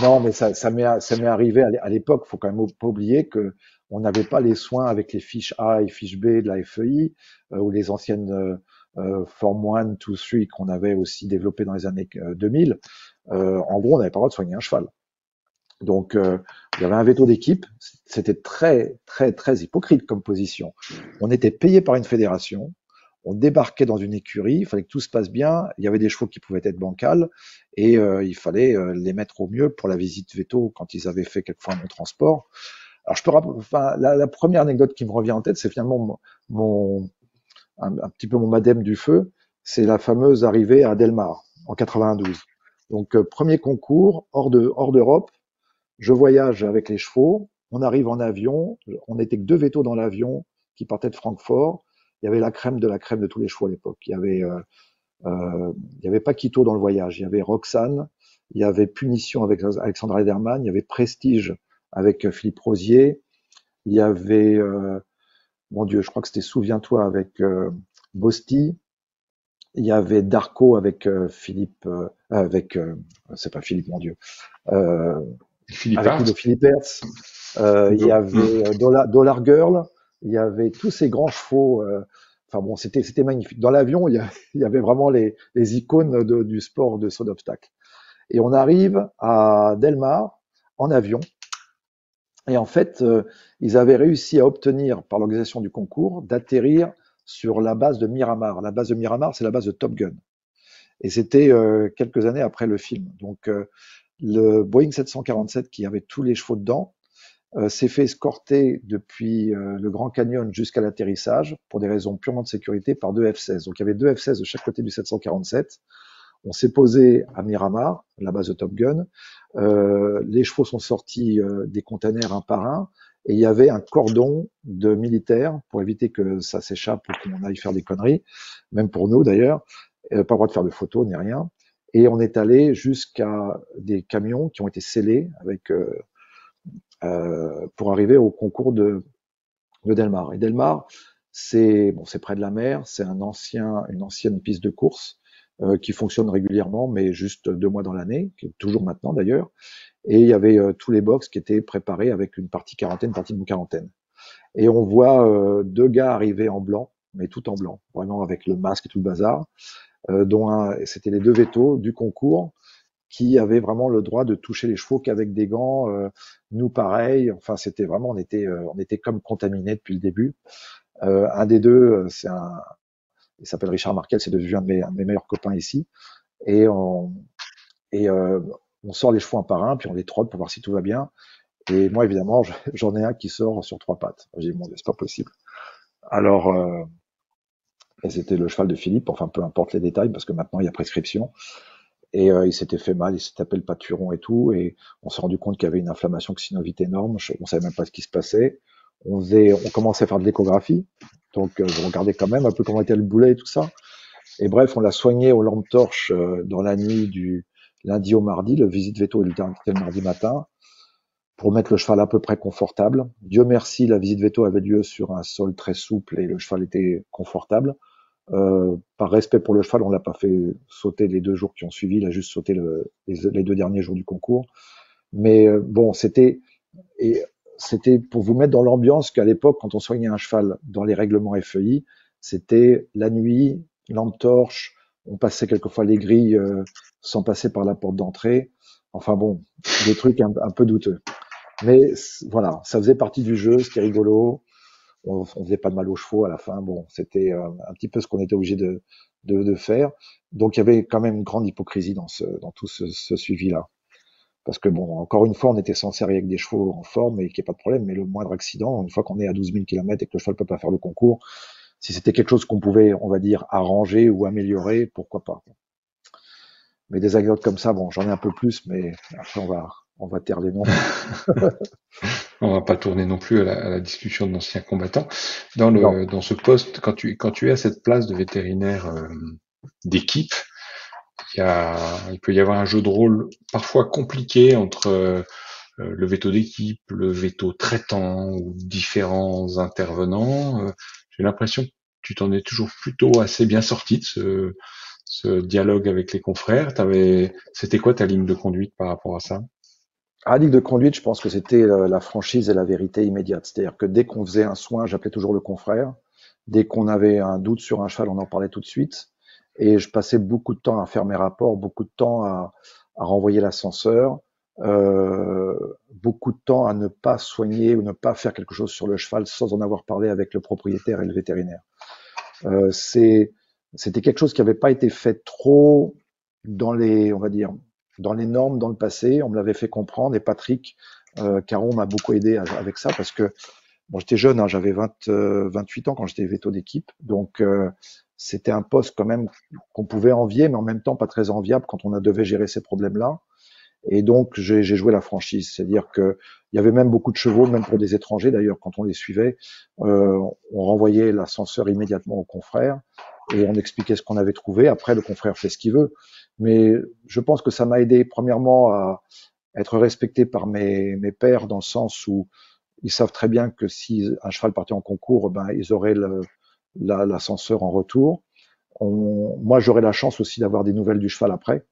non, mais ça m'est arrivé à l'époque. Il faut quand même pas oublier que on n'avait pas les soins avec les fiches A et fiches B de la FEI ou les anciennes Form 1, 2, 3 qu'on avait aussi développées dans les années 2000. En gros, on n'avait pas le droit de soigner un cheval. Donc, il y avait un veto d'équipe. C'était très, très, très hypocrite comme position. On était payé par une fédération. On débarquait dans une écurie. Il fallait que tout se passe bien. Il y avait des chevaux qui pouvaient être bancals et il fallait les mettre au mieux pour la visite veto quand ils avaient fait quelquefois un transport. Alors, la première anecdote qui me revient en tête, c'est finalement un petit peu mon madème du feu. C'est la fameuse arrivée à Delmar en 92. Donc, premier concours hors d'Europe. Je voyage avec les chevaux, on arrive en avion, on n'était que 2 vétos dans l'avion qui partaient de Francfort. Il y avait la crème de tous les chevaux à l'époque. Il y avait Paquito dans le voyage, il y avait Roxane, il y avait Punition avec Alexandra Lederman, il y avait Prestige avec Philippe Rosier, il y avait, mon Dieu, je crois que c'était Souviens-toi avec Bosti, il y avait Darko avec Philippe, c'est pas Philippe, mon Dieu, euh, Philippe avec Art? Ludo Philippe Hertz. Il y avait Dollar Girl, il y avait tous ces grands chevaux. Enfin bon, c'était magnifique. Dans l'avion, il y avait vraiment les icônes du sport de saut d'obstacle. Et on arrive à Delmar en avion. Et en fait, ils avaient réussi à obtenir, par l'organisation du concours, d'atterrir sur la base de Miramar. La base de Miramar, c'est la base de Top Gun. Et c'était quelques années après le film. Donc, le Boeing 747 qui avait tous les chevaux dedans s'est fait escorter depuis le Grand Canyon jusqu'à l'atterrissage pour des raisons purement de sécurité par 2 F-16. Donc il y avait 2 F-16 de chaque côté du 747. On s'est posé à Miramar, la base de Top Gun. Les chevaux sont sortis des containers un par un et il y avait un cordon de militaires pour éviter que ça s'échappe ou qu'on aille faire des conneries, même pour nous d'ailleurs. Pas le droit de faire de photos ni rien. Et on est allé jusqu'à des camions qui ont été scellés avec pour arriver au concours de Delmar. Et Delmar, c'est près de la mer, c'est une ancienne piste de course qui fonctionne régulièrement, mais juste 2 mois dans l'année, toujours maintenant d'ailleurs. Et il y avait tous les box qui étaient préparés avec une partie quarantaine, une partie de quarantaine. et on voit deux gars arriver en blanc, mais tout en blanc, vraiment avec le masque et tout le bazar, dont c'était les deux vétos du concours qui avaient vraiment le droit de toucher les chevaux qu'avec des gants. Nous, pareil. Enfin, c'était vraiment, on était comme contaminés depuis le début. Un des deux, il s'appelle Richard Markel, c'est devenu un de mes meilleurs copains ici. Et et on sort les chevaux un par un, puis on les trotte pour voir si tout va bien. Et moi, évidemment, j'en ai un qui sort sur trois pattes. J'ai dit, mon Dieu, c'est pas possible. Alors, et c'était le cheval de Philippe, enfin, peu importe les détails, parce que maintenant, il y a prescription. Et il s'était fait mal, il s'est tapé le pâturon et tout, et on s'est rendu compte qu'il y avait une inflammation synoviale énorme. On savait même pas ce qui se passait. On commençait à faire de l'échographie, donc je regardais quand même un peu comment était le boulet et tout ça. Et bref, on l'a soigné aux lampes torches dans la nuit du lundi au mardi. Le visite veto était le mardi matin pour mettre le cheval à peu près confortable. Dieu merci, la visite veto avait lieu sur un sol très souple et le cheval était confortable. Par respect pour le cheval, on l'a pas fait sauter les 2 jours qui ont suivi, il a juste sauté les 2 derniers jours du concours. Mais bon, et c'était pour vous mettre dans l'ambiance qu'à l'époque, quand on soignait un cheval dans les règlements FEI, c'était la nuit, lampe torche, on passait quelquefois les grilles sans passer par la porte d'entrée. Enfin bon, des trucs un peu douteux. Mais voilà, ça faisait partie du jeu, c'était rigolo. On faisait pas de mal aux chevaux à la fin. Bon, c'était un petit peu ce qu'on était obligé de faire. Donc il y avait quand même une grande hypocrisie dans tout ce suivi-là. Parce que bon, encore une fois, on était censé arriver avec des chevaux en forme et qu'il n'y ait pas de problème, mais le moindre accident, une fois qu'on est à 12 000 km et que le cheval peut pas faire le concours, si c'était quelque chose qu'on pouvait, on va dire, arranger ou améliorer, pourquoi pas. Mais des anecdotes comme ça, bon, j'en ai un peu plus, mais après on va taire les noms. On va pas tourner non plus à la discussion d'anciens combattants. Non. Dans ce poste, quand tu es à cette place de vétérinaire d'équipe, il peut y avoir un jeu de rôle parfois compliqué entre le veto d'équipe, le veto traitant ou différents intervenants. J'ai l'impression que tu t'en es toujours plutôt assez bien sorti de ce dialogue avec les confrères. C'était quoi ta ligne de conduite par rapport à ça? À ligne de conduite, je pense que c'était la franchise et la vérité immédiate. C'est-à-dire que dès qu'on faisait un soin, j'appelais toujours le confrère. Dès qu'on avait un doute sur un cheval, on en parlait tout de suite. Et je passais beaucoup de temps à faire mes rapports, beaucoup de temps à renvoyer l'ascenseur, beaucoup de temps à ne pas soigner ou ne pas faire quelque chose sur le cheval sans en avoir parlé avec le propriétaire et le vétérinaire. Euh, c'est, C'était quelque chose qui n'avait pas été fait trop dans on va dire, dans les normes dans le passé. On me l'avait fait comprendre et Patrick Caron m'a beaucoup aidé avec ça parce que bon, j'étais jeune, hein, j'avais 28 ans quand j'étais véto d'équipe, donc c'était un poste quand même qu'on pouvait envier, mais en même temps pas très enviable quand on devait gérer ces problèmes-là. Et donc j'ai joué la franchise, c'est-à-dire que il y avait même beaucoup de chevaux, même pour des étrangers d'ailleurs, quand on les suivait, on renvoyait l'ascenseur immédiatement au confrère et on expliquait ce qu'on avait trouvé. Après, le confrère fait ce qu'il veut, mais je pense que ça m'a aidé premièrement à être respecté par mes pairs dans le sens où ils savent très bien que si un cheval partait en concours, ben ils auraient l'ascenseur en retour. Moi, j'aurais la chance aussi d'avoir des nouvelles du cheval après.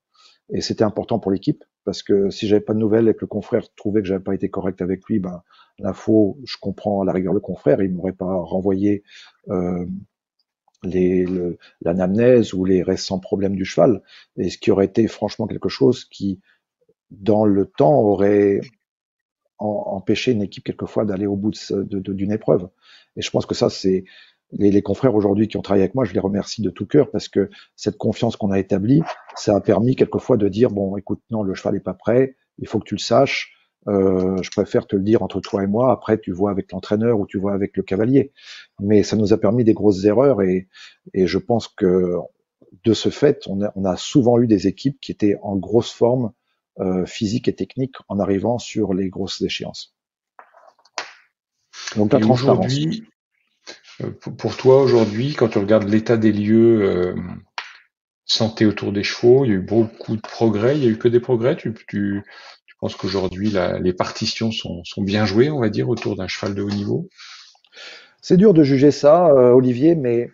Et c'était important pour l'équipe parce que si j'avais pas de nouvelles et que le confrère trouvait que j'avais pas été correct avec lui, ben l'info, je comprends à la rigueur le confrère, il m'aurait pas renvoyé euh, l'anamnèse ou les récents problèmes du cheval, et ce qui aurait été franchement quelque chose qui, dans le temps, aurait empêché une équipe quelquefois d'aller au bout d'une épreuve. Et je pense que ça, c'est les confrères aujourd'hui qui ont travaillé avec moi, je les remercie de tout cœur parce que cette confiance qu'on a établie, ça a permis quelquefois de dire bon, écoute, non, le cheval n'est pas prêt, il faut que tu le saches. Je préfère te le dire entre toi et moi. Après, tu vois avec l'entraîneur ou tu vois avec le cavalier. Mais ça nous a permis des grosses erreurs et je pense que de ce fait, on a souvent eu des équipes qui étaient en grosse forme physique et technique en arrivant sur les grosses échéances. Donc la Et transparence. aujourd'hui, pour toi, aujourd'hui, quand tu regardes l'état des lieux santé autour des chevaux, il y a eu beaucoup de progrès, il y a eu que des progrès. Tu penses qu'aujourd'hui, les partitions sont bien jouées, on va dire, autour d'un cheval de haut niveau? C'est dur de juger ça, Olivier, mais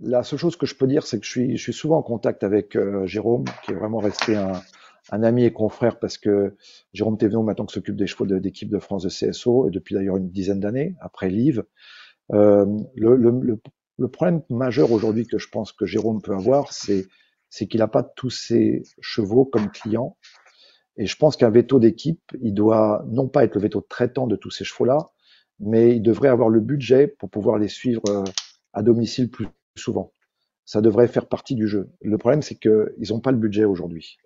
la seule chose que je peux dire, c'est que je suis souvent en contact avec Jérôme, qui est vraiment resté un ami et confrère parce que Jérôme Thévenot, maintenant, qui s'occupe des chevaux d'équipe de France de CSO, et depuis d'ailleurs une dizaine d'années, après Liv. Euh, le, le, le, le problème majeur aujourd'hui que je pense que Jérôme peut avoir, c'est qu'il n'a pas tous ses chevaux comme clients. Et je pense qu'un veto d'équipe, il doit non pas être le veto traitant de tous ces chevaux-là, mais il devrait avoir le budget pour pouvoir les suivre à domicile plus souvent. Ça devrait faire partie du jeu. Le problème, c'est qu'ils n'ont pas le budget aujourd'hui.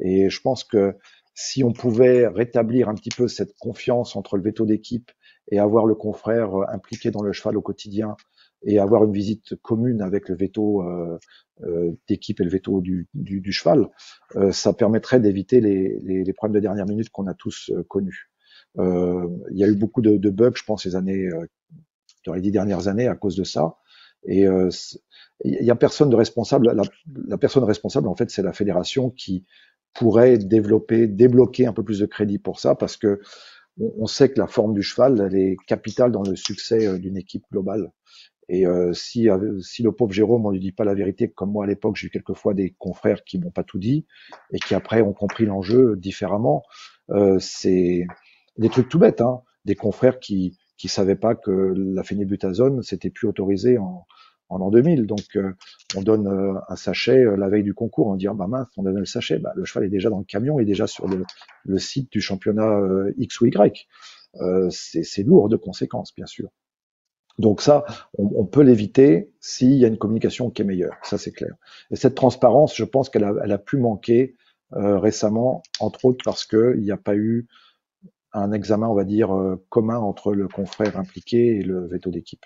Et je pense que si on pouvait rétablir un petit peu cette confiance entre le veto d'équipe et avoir le confrère impliqué dans le cheval au quotidien et avoir une visite commune avec le veto d'équipe et le veto du cheval, ça permettrait d'éviter les problèmes de dernière minute qu'on a tous connus. Il y a eu beaucoup de bugs, je pense, dans les 10 dernières années à cause de ça. Et il y a personne de responsable. La personne responsable, en fait, c'est la fédération qui pourrait débloquer un peu plus de crédit pour ça, parce que on sait que la forme du cheval, elle est capitale dans le succès d'une équipe globale. Et si le pauvre Jérôme, on lui dit pas la vérité, comme moi à l'époque, j'ai eu quelquefois des confrères qui m'ont pas tout dit et qui après ont compris l'enjeu différemment. C'est des trucs tout bêtes, hein, des confrères qui savaient pas que la phénylbutazone c'était plus autorisé en l'an 2000. Donc on donne un sachet la veille du concours, on dit bah mince, on donne le sachet, bah, le cheval est déjà dans le camion, il est déjà sur le site du championnat X ou Y. C'est lourd de conséquences, bien sûr. Donc ça, on peut l'éviter s'il y a une communication qui est meilleure, ça c'est clair. Et cette transparence, je pense qu'elle a pu manquer récemment, entre autres parce qu'il n'y a pas eu un examen, on va dire, commun entre le confrère impliqué et le veto d'équipe.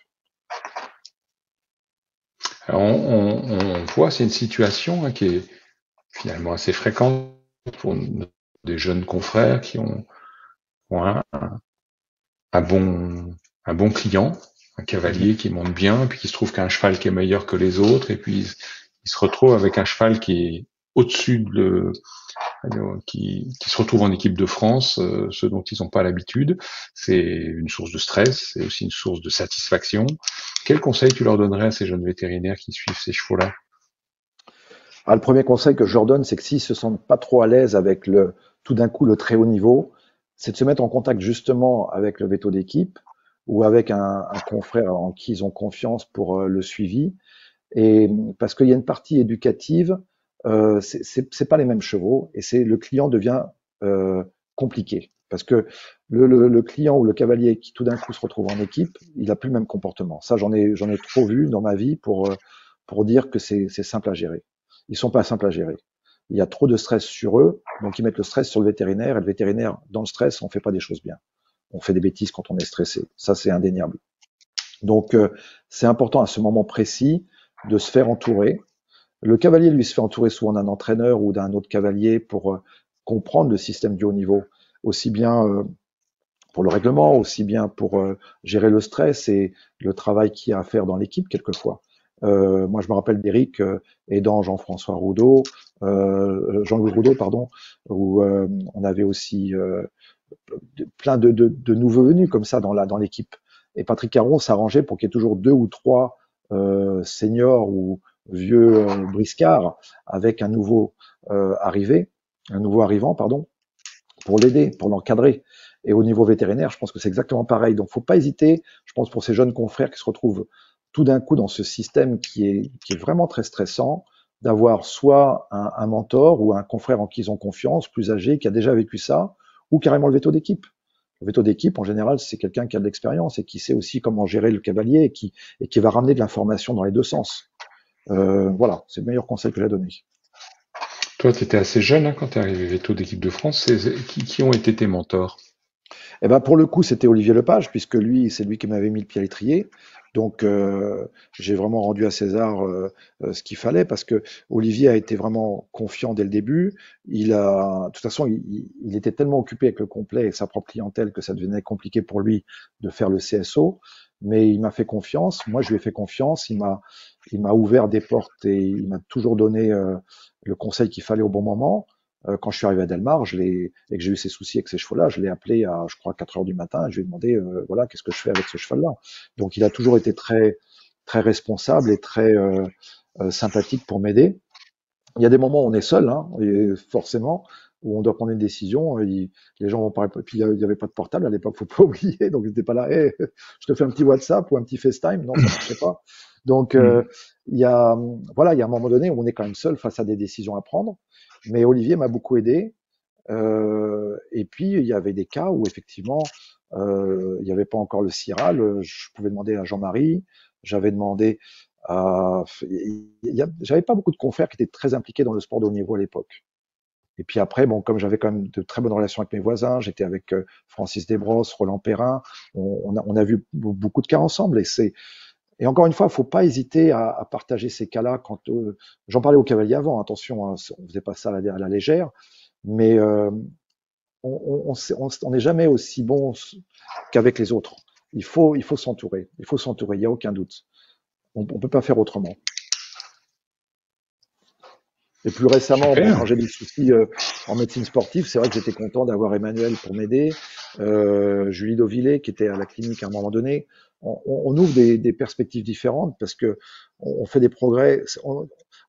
Alors on voit, c'est une situation qui est finalement assez fréquente pour des jeunes confrères qui ont un bon client, un cavalier qui monte bien, et puis qui se trouve qu'un cheval qui est meilleur que les autres, et puis il se retrouve avec un cheval qui est au-dessus qui se retrouve en équipe de France, ce dont ils n'ont pas l'habitude. C'est une source de stress, c'est aussi une source de satisfaction. Quel conseil tu leur donnerais à ces jeunes vétérinaires qui suivent ces chevaux-là? Le premier conseil que je leur donne, c'est que s'ils se sentent pas trop à l'aise avec tout d'un coup le très haut niveau, c'est de se mettre en contact justement avec le veto d'équipe ou avec un confrère en qui ils ont confiance pour le suivi. Et parce qu'il y a une partie éducative, c'est pas les mêmes chevaux et le client devient compliqué parce que le client ou le cavalier qui tout d'un coup se retrouve en équipe, il a plus le même comportement. Ça, j'en ai trop vu dans ma vie pour dire que c'est simple à gérer. Ils sont pas simples à gérer. Il y a trop de stress sur eux, donc ils mettent le stress sur le vétérinaire, et le vétérinaire, dans le stress, on fait pas des choses bien. On fait des bêtises quand on est stressé. Ça, c'est indéniable. Donc, c'est important à ce moment précis de se faire entourer. Le cavalier, lui, se fait entourer souvent d'un entraîneur ou d'un autre cavalier pour comprendre le système du haut niveau, aussi bien pour le règlement, aussi bien pour gérer le stress et le travail qu'il y a à faire dans l'équipe quelquefois. Moi, je me rappelle d'Éric aidant Jean-François Roudot, Jean-Louis Roudot, pardon, où on avait aussi plein de nouveaux venus comme ça dans l'équipe. Et Patrick Caron s'arrangeait pour qu'il y ait toujours 2 ou 3 seniors ou vieux briscards avec un nouveau arrivant, pardon, pour l'aider, pour l'encadrer. Et au niveau vétérinaire, je pense que c'est exactement pareil. Donc, faut pas hésiter. Je pense pour ces jeunes confrères qui se retrouvent tout d'un coup dans ce système qui est vraiment très stressant, d'avoir soit un mentor ou un confrère en qui ils ont confiance, plus âgé, qui a déjà vécu ça, ou carrément le veto d'équipe. Le veto d'équipe, en général, c'est quelqu'un qui a de l'expérience et qui sait aussi comment gérer le cavalier et qui va ramener de l'information dans les deux sens. Voilà, c'est le meilleur conseil que j'ai donné. Toi, tu étais assez jeune quand tu es arrivé veto d'équipe de France. Qui ont été tes mentors? Eh ben pour le coup, c'était Olivier Lepage, puisque lui, c'est lui qui m'avait mis le pied à l'étrier. Donc, j'ai vraiment rendu à César ce qu'il fallait, parce que Olivier a été vraiment confiant dès le début. De toute façon, il était tellement occupé avec le complet et sa propre clientèle que ça devenait compliqué pour lui de faire le CSO. Mais il m'a fait confiance. Moi, je lui ai fait confiance. Il m'a ouvert des portes et il m'a toujours donné le conseil qu'il fallait au bon moment. Quand je suis arrivé à Delmar, et que j'ai eu ces soucis avec ces chevaux-là, je l'ai appelé à, je crois, 4 heures du matin et je lui ai demandé, voilà, qu'est-ce que je fais avec ce cheval-là. Donc, il a toujours été très, très responsable et très sympathique pour m'aider. Il y a des moments où on est seul, hein, et forcément, où on doit prendre une décision, les gens vont parler, puis il y avait pas de portable à l'époque, faut pas oublier, donc j'étais pas là, hey, je te fais un petit WhatsApp ou un petit FaceTime, non, ça marchait pas. Donc il y a voilà, il y a un moment donné où on est quand même seul face à des décisions à prendre, mais Olivier m'a beaucoup aidé. Et puis il y avait des cas où effectivement il n'y avait pas encore le CIRAL, je pouvais demander à Jean-Marie, j'avais demandé à, j'avais pas beaucoup de confrères qui étaient très impliqués dans le sport de haut niveau à l'époque. Et puis après, bon, comme j'avais quand même de très bonnes relations avec mes voisins, j'étais avec Francis Desbrosses, Roland Perrin, on a vu beaucoup de cas ensemble. Et encore une fois, il faut pas hésiter à partager ces cas-là. Quand j'en parlais au Cavalier avant, attention, hein, on faisait pas ça à la légère, mais on n'est jamais aussi bon qu'avec les autres. Il faut s'entourer. Il faut s'entourer. Il n'y a aucun doute. On peut pas faire autrement. Et plus récemment, bon, quand j'ai des soucis en médecine sportive, c'est vrai que j'étais content d'avoir Emmanuel pour m'aider, Julie Dovillet qui était à la clinique à un moment donné. On ouvre des perspectives différentes parce que on fait des progrès.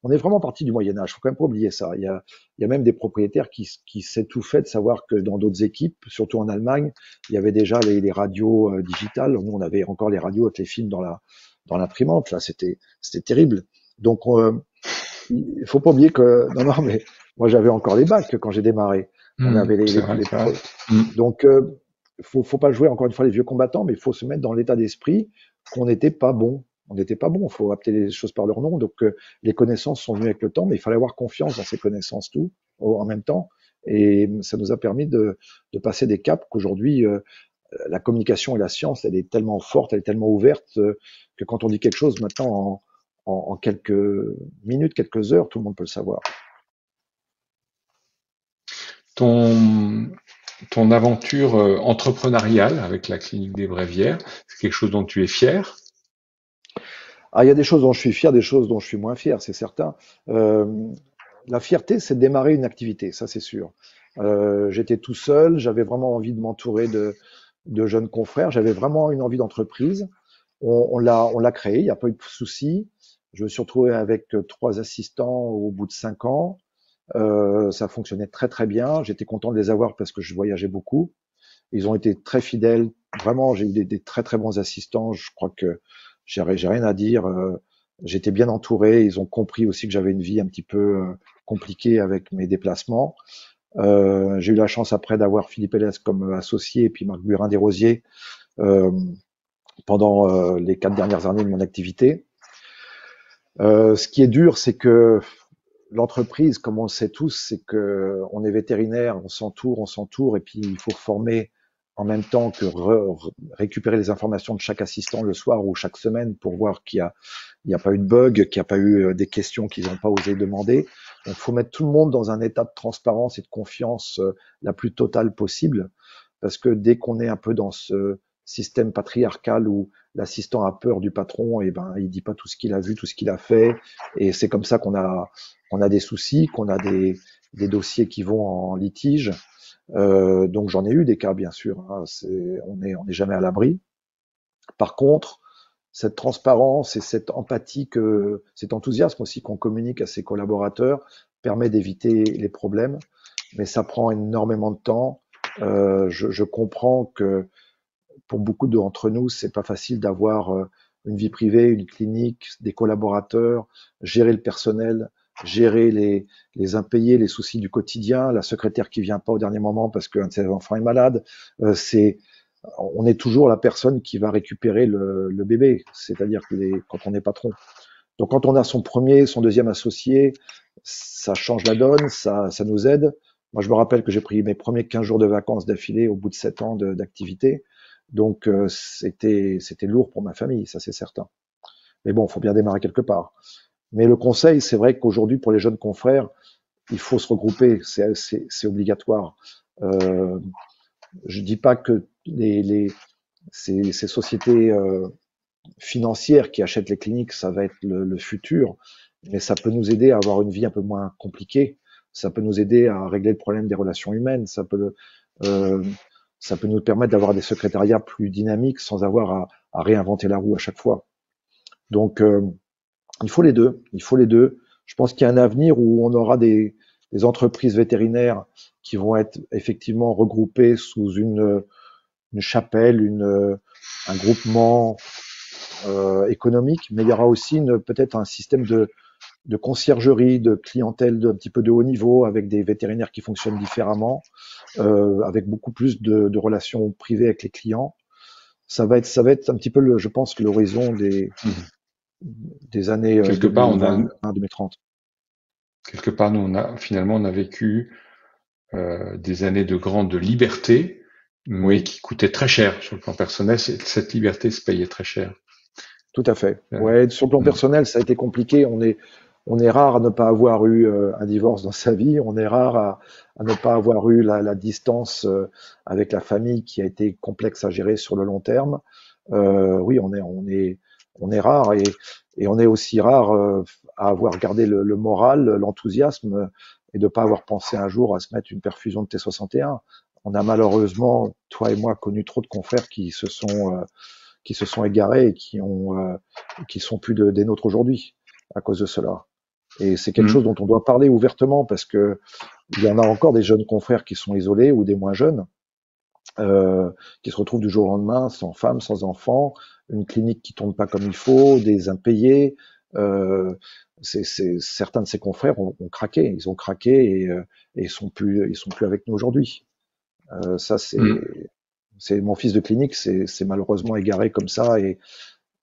On est vraiment parti du Moyen Âge. Faut quand même pas oublier ça. Il y a même des propriétaires qui s'étouffaient de savoir que dans d'autres équipes, surtout en Allemagne, il y avait déjà les radios digitales. Nous, on avait encore les radios avec les films dans l'imprimante. Là, c'était terrible. Donc il faut pas oublier que non mais moi j'avais encore les bacs quand j'ai démarré. On avait les donc faut pas jouer encore une fois les vieux combattants, mais il faut se mettre dans l'état d'esprit qu'on n'était pas bon. On n'était pas bon. Il faut appeler les choses par leur nom. Donc les connaissances sont venues avec le temps, mais il fallait avoir confiance dans ces connaissances tout en même temps. Et ça nous a permis de passer des caps qu'aujourd'hui la communication et la science, elle est tellement forte, elle est tellement ouverte que quand on dit quelque chose maintenant en quelques minutes, quelques heures, tout le monde peut le savoir. Ton aventure entrepreneuriale avec la clinique des Bréviaires, c'est quelque chose dont tu es fier? Ah, il y a des choses dont je suis fier, des choses dont je suis moins fier, c'est certain. La fierté, c'est de démarrer une activité, ça c'est sûr. J'étais tout seul, j'avais vraiment envie de m'entourer de jeunes confrères, j'avais vraiment une envie d'entreprise. On l'a créé, il n'y a pas eu de souci. Je me suis retrouvé avec 3 assistants au bout de 5 ans. Ça fonctionnait très très bien. J'étais content de les avoir parce que je voyageais beaucoup. Ils ont été très fidèles. Vraiment, j'ai eu des très très bons assistants. Je crois que j'ai rien à dire. J'étais bien entouré. Ils ont compris aussi que j'avais une vie un petit peu compliquée avec mes déplacements. J'ai eu la chance après d'avoir Philippe Hélès comme associé et puis Marc Burin-Desrosiers pendant les 4 dernières années de mon activité. Ce qui est dur, c'est que l'entreprise, comme on le sait tous, c'est que on est vétérinaire, on s'entoure, et puis il faut former en même temps que récupérer les informations de chaque assistant le soir ou chaque semaine pour voir qu'il y a pas eu de bug, qu'il n'y a pas eu des questions qu'ils n'ont pas osé demander. Donc, il faut mettre tout le monde dans un état de transparence et de confiance la plus totale possible, parce que dès qu'on est un peu dans ce système patriarcal où l'assistant a peur du patron, et ben il dit pas tout ce qu'il a vu, tout ce qu'il a fait, et c'est comme ça qu'on a des soucis, qu'on a des dossiers qui vont en litige. Donc j'en ai eu des cas bien sûr, hein, on est jamais à l'abri. Par contre, cette transparence et cette empathie, cet enthousiasme aussi qu'on communique à ses collaborateurs permet d'éviter les problèmes, mais ça prend énormément de temps. Je comprends que pour beaucoup d'entre nous, c'est pas facile d'avoir une vie privée, une clinique, des collaborateurs, gérer le personnel, gérer les impayés, les soucis du quotidien, la secrétaire qui vient pas au dernier moment parce qu'un de ses enfants est malade. On est toujours la personne qui va récupérer le bébé, c'est-à-dire quand on est patron. Donc quand on a son premier, son deuxième associé, ça change la donne, ça nous aide. Moi, je me rappelle que j'ai pris mes premiers 15 jours de vacances d'affilée au bout de 7 ans d'activité. Donc c'était lourd pour ma famille, ça c'est certain. Mais bon, il faut bien démarrer quelque part. Mais le conseil, c'est vrai qu'aujourd'hui, pour les jeunes confrères, il faut se regrouper, c'est obligatoire. Je dis pas que ces sociétés financières qui achètent les cliniques, ça va être le futur, mais ça peut nous aider à avoir une vie un peu moins compliquée. Ça peut nous aider à régler le problème des relations humaines. Ça peut nous permettre d'avoir des secrétariats plus dynamiques sans avoir à réinventer la roue à chaque fois. Donc, il faut les deux. Il faut les deux. Je pense qu'il y a un avenir où on aura des entreprises vétérinaires qui vont être effectivement regroupés sous une chapelle, un groupement économique, mais il y aura aussi peut-être un système de conciergerie, de clientèle un petit peu de haut niveau, avec des vétérinaires qui fonctionnent différemment, avec beaucoup plus de relations privées avec les clients. Ça va être un petit peu, je pense, l'horizon des années Quelque part, 2020, 2030. Quelque part, nous, on a vécu des années de grande liberté, mais qui coûtaient très cher sur le plan personnel. Cette liberté se payait très cher. Tout à fait. Ouais, sur le plan personnel, ça a été compliqué. On est rare à ne pas avoir eu un divorce dans sa vie. On est rare à ne pas avoir eu la distance avec la famille qui a été complexe à gérer sur le long terme. Oui, on est rare et on est aussi rare à avoir gardé le moral, l'enthousiasme et de pas avoir pensé un jour à se mettre une perfusion de T61. On a malheureusement, toi et moi, connu trop de confrères qui se sont égarés et qui sont plus des nôtres aujourd'hui à cause de cela. Et c'est quelque chose dont on doit parler ouvertement parce que il y en a encore des jeunes confrères qui sont isolés ou des moins jeunes, qui se retrouvent du jour au lendemain sans femme, sans enfants, une clinique qui tourne pas comme il faut, des impayés. Certains de ces confrères ont craqué, ils ont craqué et ils sont plus avec nous aujourd'hui. Ça c'est mon fils de clinique, c'est malheureusement égaré comme ça et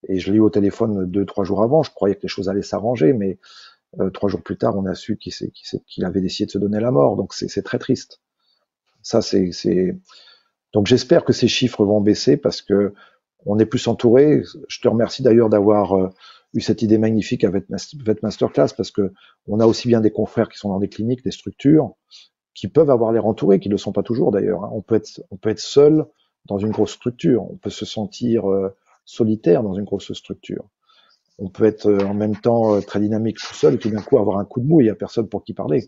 je l'ai eu au téléphone 2-3 jours avant. Je croyais que les choses allaient s'arranger, mais 3 jours plus tard, on a su qu'il avait décidé de se donner la mort. Donc c'est très triste. Ça donc j'espère que ces chiffres vont baisser parce que on est plus entouré. Je te remercie d'ailleurs d'avoir eu cette idée magnifique avec Vet Masterclass parce que on a aussi bien des confrères qui sont dans des cliniques, des structures, qui peuvent avoir l'air entourés, qui ne le sont pas toujours d'ailleurs. On peut être seul dans une grosse structure. On peut se sentir solitaire dans une grosse structure. On peut être en même temps très dynamique tout seul et tout d'un coup avoir un coup de mou, il n'y a personne pour qui parler.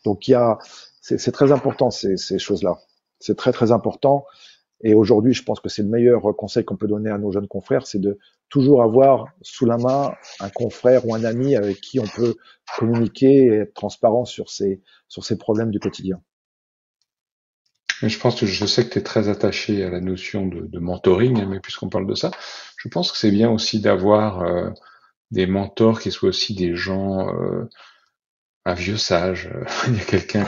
Donc c'est très important ces choses-là. C'est très très important. Et aujourd'hui, je pense que c'est le meilleur conseil qu'on peut donner à nos jeunes confrères, c'est de toujours avoir sous la main un confrère ou un ami avec qui on peut communiquer et être transparent sur ces problèmes du quotidien. Mais je pense que je sais que tu es très attaché à la notion de mentoring, mais puisqu'on parle de ça, je pense que c'est bien aussi d'avoir des mentors qui soient aussi des gens, un vieux sage. Il y a quelqu'un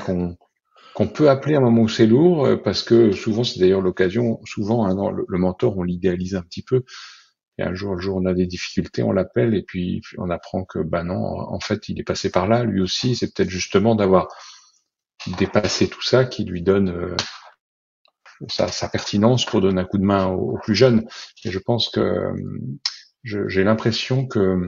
qu'on peut appeler à un moment où c'est lourd, parce que souvent c'est d'ailleurs l'occasion, souvent hein, le mentor on l'idéalise un petit peu, et un jour, le jour où on a des difficultés, on l'appelle et puis on apprend que bah non, en fait il est passé par là, lui aussi, c'est peut-être justement d'avoir dépassé tout ça qui lui donne sa pertinence pour donner un coup de main aux plus jeunes. Et je pense que j'ai l'impression que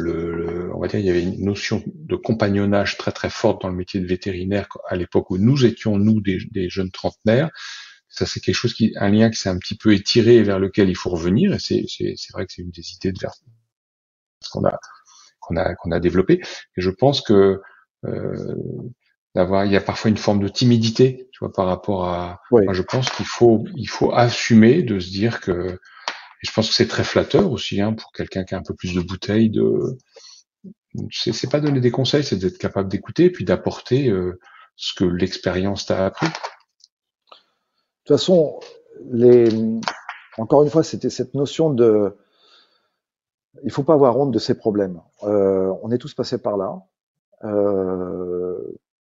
on va dire, il y avait une notion de compagnonnage très très forte dans le métier de vétérinaire à l'époque où nous étions des jeunes trentenaires. Ça c'est quelque chose un lien qui s'est un petit peu étiré et vers lequel il faut revenir. Et c'est vrai que c'est une des idées de qu'on a développé. Et je pense que il y a parfois une forme de timidité, tu vois, par rapport à. Oui. Moi, je pense qu'il faut assumer de se dire que. Et je pense que c'est très flatteur aussi, hein, pour quelqu'un qui a un peu plus de bouteilles. C'est pas donner des conseils, c'est d'être capable d'écouter et puis d'apporter ce que l'expérience t'a appris. De toute façon, encore une fois, c'était cette notion de. Il faut pas avoir honte de ses problèmes. On est tous passés par là.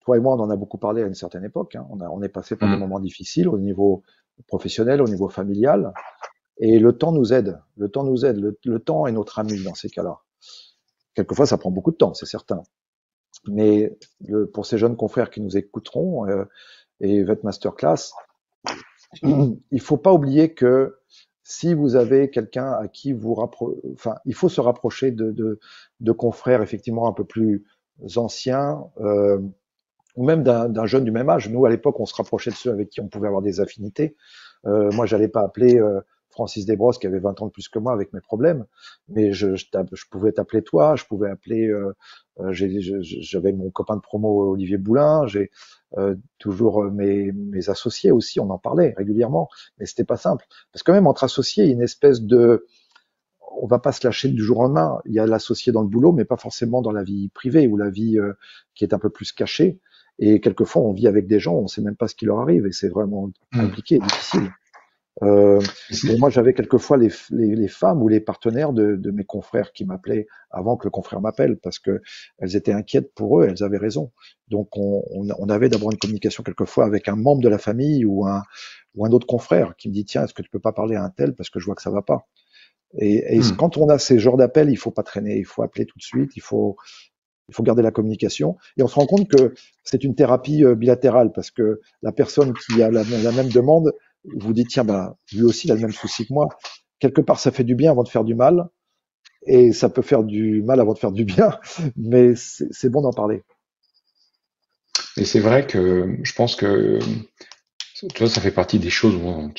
Toi et moi, on en a beaucoup parlé à une certaine époque. Hein. On est passé par des moments difficiles au niveau professionnel, au niveau familial. Et le temps nous aide. Le temps nous aide. Le temps est notre ami dans ces cas-là. Quelquefois, ça prend beaucoup de temps, c'est certain. Mais pour ces jeunes confrères qui nous écouteront et Vet Masterclass, il faut pas oublier que si vous avez quelqu'un à qui il faut se rapprocher de confrères effectivement un peu plus anciens, ou même d'un jeune du même âge. Nous, à l'époque, on se rapprochait de ceux avec qui on pouvait avoir des affinités. Moi, j'allais pas appeler Francis Desbrosses, qui avait 20 ans de plus que moi avec mes problèmes, mais je pouvais t'appeler toi, je pouvais appeler, j'avais mon copain de promo Olivier Boulin, j'ai toujours mes associés aussi, on en parlait régulièrement, mais c'était pas simple. Parce que même entre associés, il y a une espèce on va pas se lâcher du jour au lendemain. Il y a l'associé dans le boulot, mais pas forcément dans la vie privée ou la vie qui est un peu plus cachée. Et quelquefois, on vit avec des gens, on ne sait même pas ce qui leur arrive, et c'est vraiment compliqué et difficile. Et moi, j'avais quelquefois les femmes ou les partenaires de mes confrères qui m'appelaient avant que le confrère m'appelle, parce que elles étaient inquiètes pour eux, elles avaient raison. Donc, on avait d'abord une communication quelquefois avec un membre de la famille ou un autre confrère qui me dit, tiens, est-ce que tu peux pas parler à un tel parce que je vois que ça va pas. Et quand on a ces genres d'appels, il faut pas traîner, il faut appeler tout de suite, il faut garder la communication. Et on se rend compte que c'est une thérapie bilatérale parce que la personne qui a la même demande vous dit, tiens, bah, lui aussi, il a le même souci que moi. Quelque part, ça fait du bien avant de faire du mal. Et ça peut faire du mal avant de faire du bien. Mais c'est bon d'en parler. Et c'est vrai que je pense que, tu vois, ça fait partie des choses où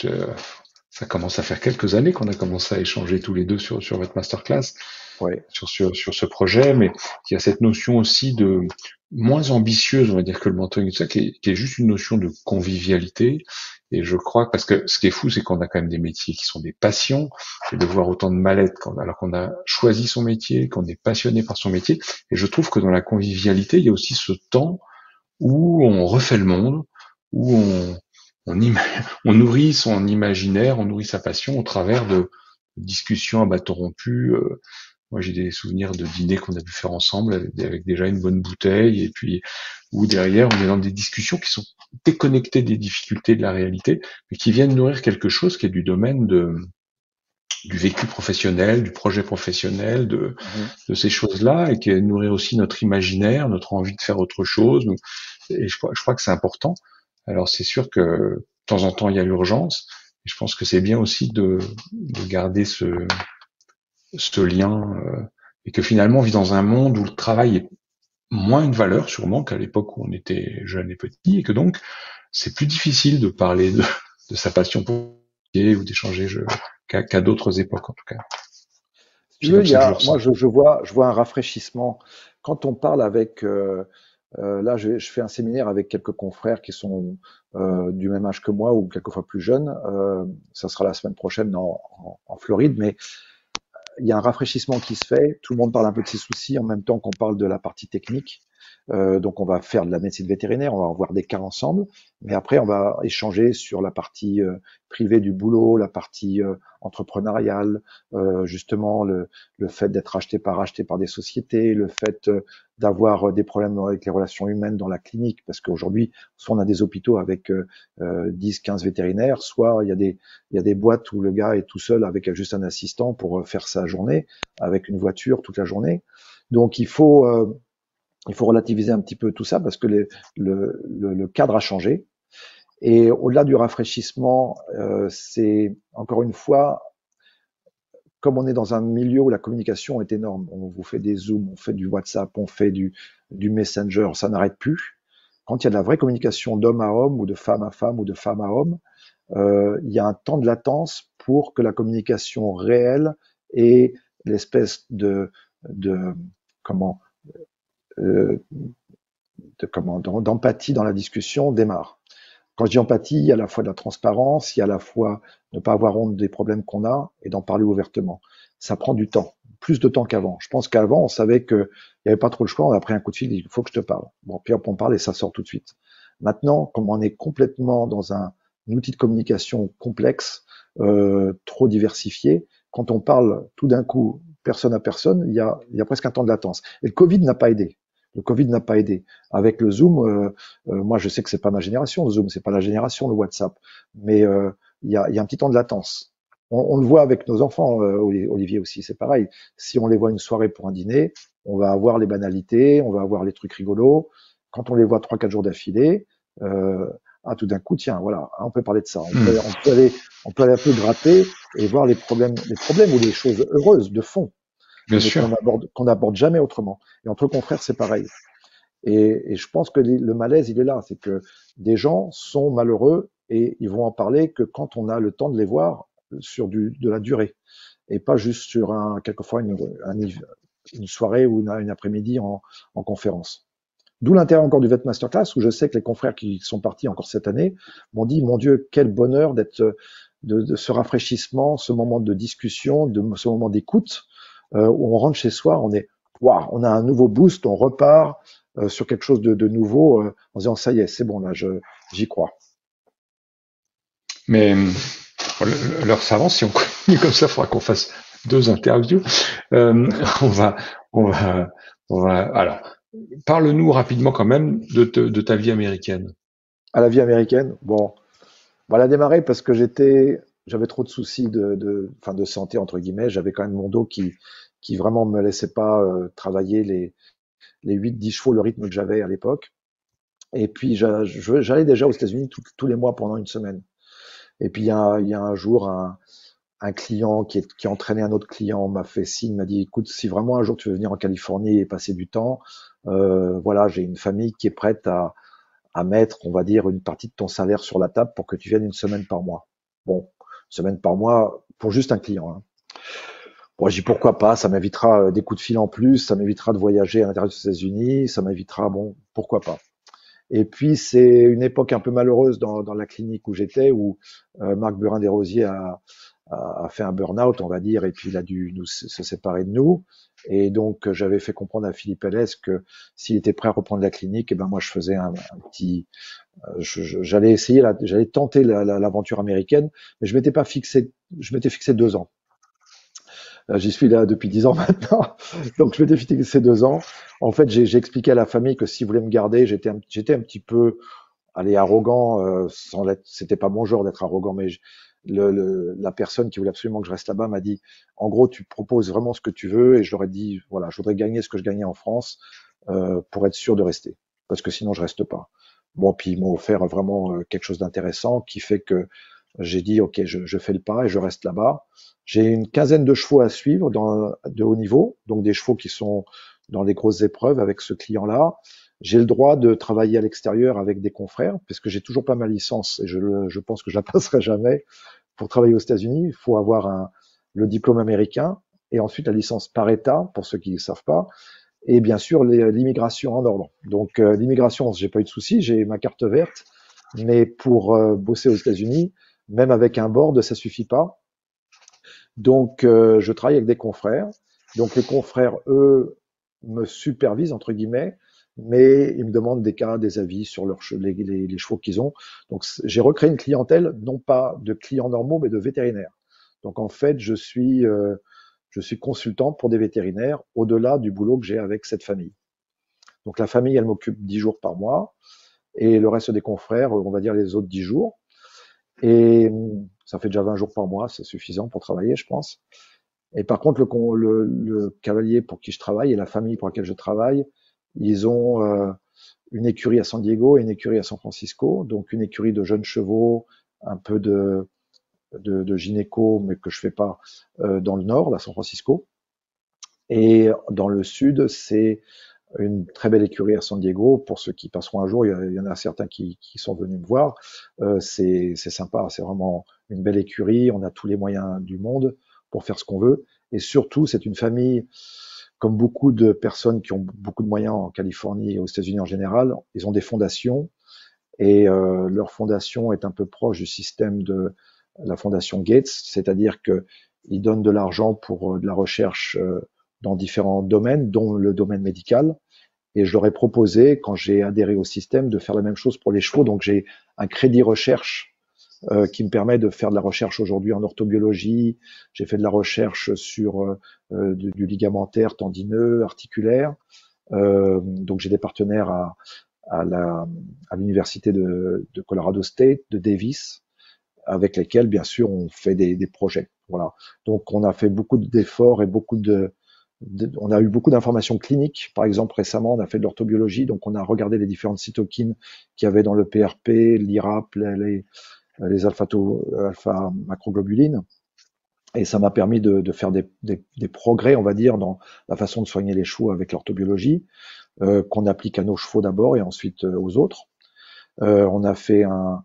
ça commence à faire quelques années qu'on a commencé à échanger tous les deux sur votre masterclass, Ouais. sur ce projet, mais il y a cette notion aussi de moins ambitieuse, on va dire, que le mentoring, tout ça, qui est juste une notion de convivialité. Et je crois, parce que ce qui est fou, c'est qu'on a quand même des métiers qui sont des passions, et de voir autant de mal-être alors qu'on a choisi son métier, qu'on est passionné par son métier. Et je trouve que dans la convivialité, il y a aussi ce temps où on refait le monde, où on, on nourrit son imaginaire, on nourrit sa passion au travers de discussions à bâton rompu. Moi, j'ai des souvenirs de dîners qu'on a pu faire ensemble avec déjà une bonne bouteille, et puis où derrière, on est dans des discussions qui sont déconnectées des difficultés de la réalité, mais qui viennent nourrir quelque chose qui est du domaine du vécu professionnel, du projet professionnel, de ces choses-là, et qui est nourrir aussi notre imaginaire, notre envie de faire autre chose. Et je crois que c'est important. Alors c'est sûr que de temps en temps il y a l'urgence, et je pense que c'est bien aussi de garder ce lien, et que finalement on vit dans un monde où le travail est moins une valeur sûrement qu'à l'époque où on était jeune et petit, et que donc c'est plus difficile de parler de sa passion pour ou d'échanger qu'à d'autres époques en tout cas. Si tu C'est veux, comme ça que je le moi, ressens. je vois un rafraîchissement. Quand on parle avec, là, je fais un séminaire avec quelques confrères qui sont du même âge que moi ou quelquefois plus jeunes. Ça sera la semaine prochaine en Floride, mais il y a un rafraîchissement qui se fait. Tout le monde parle un peu de ses soucis en même temps qu'on parle de la partie technique. Donc, on va faire de la médecine vétérinaire, on va voir des cas ensemble, mais après, on va échanger sur la partie privée du boulot, la partie entrepreneuriale, justement le fait d'être racheté par des sociétés, le fait d'avoir des problèmes avec les relations humaines dans la clinique, parce qu'aujourd'hui, soit on a des hôpitaux avec 10, 15 vétérinaires, soit il y a des boîtes où le gars est tout seul avec juste un assistant pour faire sa journée, avec une voiture toute la journée. Donc, il faut relativiser un petit peu tout ça parce que le cadre a changé. Et au-delà du rafraîchissement, c'est encore une fois, comme on est dans un milieu où la communication est énorme, on vous fait des Zooms, on fait du WhatsApp, on fait du Messenger, ça n'arrête plus. Quand il y a de la vraie communication d'homme à homme ou de femme à femme ou de femme à homme, il y a un temps de latence pour que la communication réelle et l'espèce de comment euh, d'empathie dans la discussion démarre. Quand je dis empathie, il y a à la fois de la transparence, il y a à la fois ne pas avoir honte des problèmes qu'on a et d'en parler ouvertement. Ça prend du temps, plus de temps qu'avant. Je pense qu'avant, on savait qu'il n'y avait pas trop le choix, on a pris un coup de fil, il faut que je te parle. Bon, puis hop, on parle et ça sort tout de suite. Maintenant, comme on est complètement dans un outil de communication complexe, trop diversifié, quand on parle tout d'un coup, personne à personne, il y a presque un temps de latence. Et le Covid n'a pas aidé. Le Covid n'a pas aidé. Avec le Zoom, moi je sais que c'est pas ma génération, le Zoom, c'est pas la génération, le WhatsApp, mais il y a un petit temps de latence. On le voit avec nos enfants, Olivier aussi, c'est pareil. Si on les voit une soirée pour un dîner, on va avoir les banalités, on va avoir les trucs rigolos. Quand on les voit 3-4 jours d'affilée, tout d'un coup, tiens, voilà, on peut parler de ça. On peut aller un peu gratter et voir les problèmes ou les choses heureuses de fond, Bien mais sûr. qu'on n'aborde jamais autrement. Et entre confrères, c'est pareil. Et je pense que le malaise, il est là, c'est que des gens sont malheureux et ils vont en parler que quand on a le temps de les voir sur de la durée et pas juste sur quelquefois une soirée ou une après-midi en conférence. D'où l'intérêt encore du VET Masterclass, où je sais que les confrères qui sont partis encore cette année m'ont dit, mon Dieu, quel bonheur de ce rafraîchissement, ce moment de discussion, de ce moment d'écoute, où on rentre chez soi, on a un nouveau boost, on repart, sur quelque chose de nouveau, en disant ça y est, c'est bon là, j'y crois. Mais l'heure s'avance, si on continue comme ça, il faudra qu'on fasse 2 interviews. Euh, on va, on va, Alors, parle-nous rapidement quand même de ta vie américaine. À la vie américaine, bon, elle a démarré parce que j'avais trop de soucis enfin de santé entre guillemets. J'avais quand même mon dos qui vraiment me laissait pas travailler les 8-10 chevaux, le rythme que j'avais à l'époque. Et puis j'allais déjà aux États-Unis tous les mois pendant une semaine. Et puis il y a un jour un client qui entraînait un autre client m'a fait signe, m'a dit écoute, si vraiment un jour tu veux venir en Californie et passer du temps, voilà, j'ai une famille qui est prête à mettre, on va dire, une partie de ton salaire sur la table pour que tu viennes une semaine par mois. Bon, une semaine par mois pour juste un client. Hein. Bon, je dis pourquoi pas, ça m'évitera des coups de fil en plus, ça m'évitera de voyager à l'intérieur des États-Unis, ça m'évitera, bon, pourquoi pas. Et puis c'est une époque un peu malheureuse dans la clinique où j'étais, où Marc Burin-Desrosiers a fait un burn-out, on va dire, et puis il a dû se séparer de nous. Et donc j'avais fait comprendre à Philippe Hellès que s'il était prêt à reprendre la clinique, et ben moi je faisais un petit, j'allais essayer, j'allais tenter l'aventure américaine, mais je m'étais fixé 2 ans. J'y suis là depuis 10 ans maintenant, donc je m'étais fixé 2 ans. En fait, j'ai expliqué à la famille que s'ils voulaient me garder, j'étais un petit peu, allez, arrogant, sans l'être, c'était pas mon genre d'être arrogant, mais la personne qui voulait absolument que je reste là-bas m'a dit, en gros, tu proposes vraiment ce que tu veux, et je leur ai dit, voilà, je voudrais gagner ce que je gagnais en France pour être sûr de rester, parce que sinon je reste pas. Bon, puis ils m'ont offert vraiment quelque chose d'intéressant qui fait que j'ai dit, ok, je fais le pas et je reste là-bas. J'ai une quinzaine de chevaux à suivre de haut niveau, donc des chevaux qui sont dans des grosses épreuves avec ce client-là. J'ai le droit de travailler à l'extérieur avec des confrères, parce que j'ai toujours pas ma licence et je pense que je la passerai jamais. Pour travailler aux États-Unis, il faut avoir le diplôme américain et ensuite la licence par État, pour ceux qui ne savent pas, et bien sûr l'immigration en ordre. Donc l'immigration, j'ai pas eu de souci, j'ai ma carte verte, mais pour bosser aux États-Unis, même avec un board, ça suffit pas. Donc je travaille avec des confrères. Donc les confrères, eux, me supervisent entre guillemets, mais ils me demandent des cas, des avis sur les chevaux qu'ils ont. Donc j'ai recréé une clientèle, non pas de clients normaux, mais de vétérinaires. Donc en fait, je suis consultant pour des vétérinaires au-delà du boulot que j'ai avec cette famille. Donc la famille, elle m'occupe 10 jours par mois et le reste des confrères, on va dire les autres 10 jours. Et ça fait déjà 20 jours par mois, c'est suffisant pour travailler, je pense. Et par contre, le cavalier pour qui je travaille et la famille pour laquelle je travaille, ils ont une écurie à San Diego et une écurie à San Francisco. Donc une écurie de jeunes chevaux, un peu de gynéco, mais que je fais pas dans le nord, à San Francisco. Et dans le sud, c'est une très belle écurie à San Diego. Pour ceux qui passeront un jour, il y en a certains qui sont venus me voir. C'est sympa, c'est vraiment une belle écurie. On a tous les moyens du monde pour faire ce qu'on veut. Et surtout, c'est une famille, comme beaucoup de personnes qui ont beaucoup de moyens en Californie et aux États-Unis en général, ils ont des fondations. Et leur fondation est un peu proche du système de la fondation Gates, c'est-à-dire qu'ils donnent de l'argent pour de la recherche dans différents domaines, dont le domaine médical. Et je leur ai proposé, quand j'ai adhéré au système, de faire la même chose pour les chevaux. Donc j'ai un crédit recherche qui me permet de faire de la recherche aujourd'hui en orthobiologie. J'ai fait de la recherche sur du ligamentaire, tendineux, articulaire. Donc j'ai des partenaires à l'université de Colorado State, de Davis, avec lesquels, bien sûr, on fait des projets. Voilà. Donc on a fait beaucoup d'efforts et on a eu beaucoup d'informations cliniques. Par exemple, récemment, on a fait de l'orthobiologie, donc on a regardé les différentes cytokines qu'il y avait dans le PRP, l'IRAP, les alpha-macroglobulines. Et ça m'a permis de faire des progrès, on va dire, dans la façon de soigner les chevaux avec l'orthobiologie, qu'on applique à nos chevaux d'abord et ensuite aux autres. On a fait un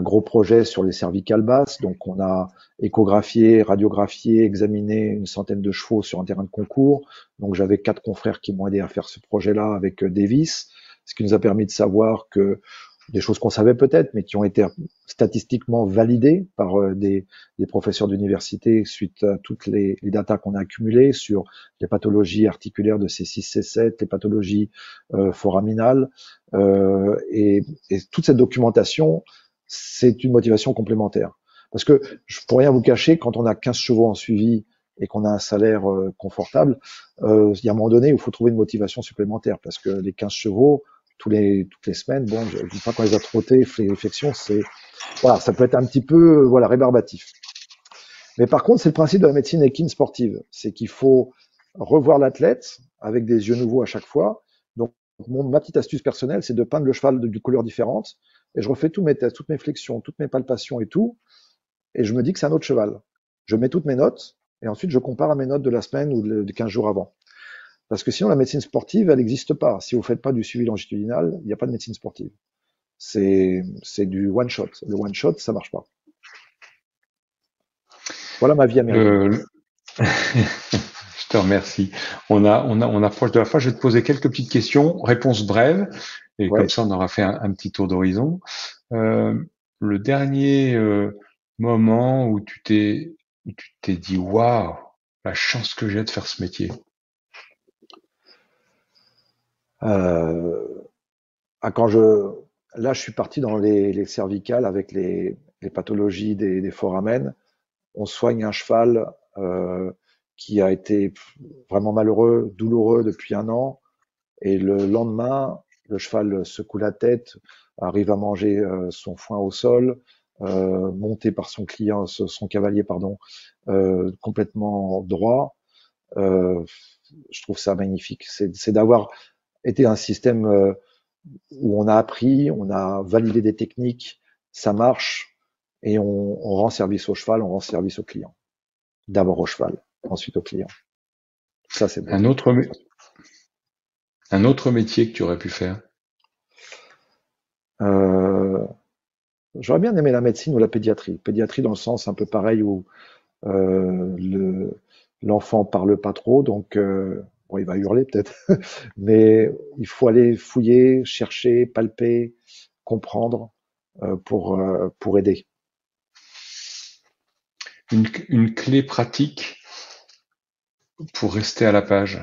gros projet sur les cervicales basses, donc on a échographié, radiographié, examiné une centaine de chevaux sur un terrain de concours. Donc j'avais 4 confrères qui m'ont aidé à faire ce projet-là avec Davis, ce qui nous a permis de savoir que des choses qu'on savait peut-être, mais qui ont été statistiquement validées par des professeurs d'université suite à toutes les datas qu'on a accumulées sur les pathologies articulaires de C6, C7, les pathologies foraminales, et toute cette documentation, c'est une motivation complémentaire. Parce que, pour rien vous cacher, quand on a 15 chevaux en suivi et qu'on a un salaire confortable, il y a un moment donné où il faut trouver une motivation supplémentaire, parce que les 15 chevaux, toutes les semaines, bon, je dis pas qu'on les a trottés, les réflexions, voilà, ça peut être un petit peu, voilà, rébarbatif. Mais par contre, c'est le principe de la médecine équine sportive, c'est qu'il faut revoir l'athlète avec des yeux nouveaux à chaque fois. Donc, ma petite astuce personnelle, c'est de peindre le cheval de couleurs différentes, et je refais tous mes tests, toutes mes flexions, toutes mes palpations et tout, et je me dis que c'est un autre cheval. Je mets toutes mes notes, et ensuite je compare à mes notes de la semaine ou de 15 jours avant. Parce que sinon, la médecine sportive, elle n'existe pas. Si vous ne faites pas du suivi longitudinal, il n'y a pas de médecine sportive. C'est du one shot. Le one shot, ça marche pas. Voilà ma vie américaine. Je te remercie. On approche de la fin. Je vais te poser quelques petites questions, réponses brèves, et Ouais. comme ça, on aura fait un petit tour d'horizon. Le dernier moment où tu t'es dit, waouh, la chance que j'ai de faire ce métier. Là, je suis parti dans les cervicales avec les pathologies des foramen. On soigne un cheval qui a été vraiment malheureux, douloureux depuis 1 an, et le lendemain, le cheval secoue la tête, arrive à manger son foin au sol, monté par son client, son cavalier, pardon, complètement droit. Je trouve ça magnifique. C'est d'avoir été un système où on a appris, on a validé des techniques, ça marche, et on rend service au cheval, on rend service au client. D'abord au cheval, ensuite au client. Ça, c'est beau. Un autre métier que tu aurais pu faire. J'aurais bien aimé la médecine ou la pédiatrie. Pédiatrie dans le sens un peu pareil où l'enfant parle pas trop, donc bon, il va hurler peut-être, mais il faut aller fouiller, chercher, palper, comprendre pour aider. Une clé pratique pour rester à la page.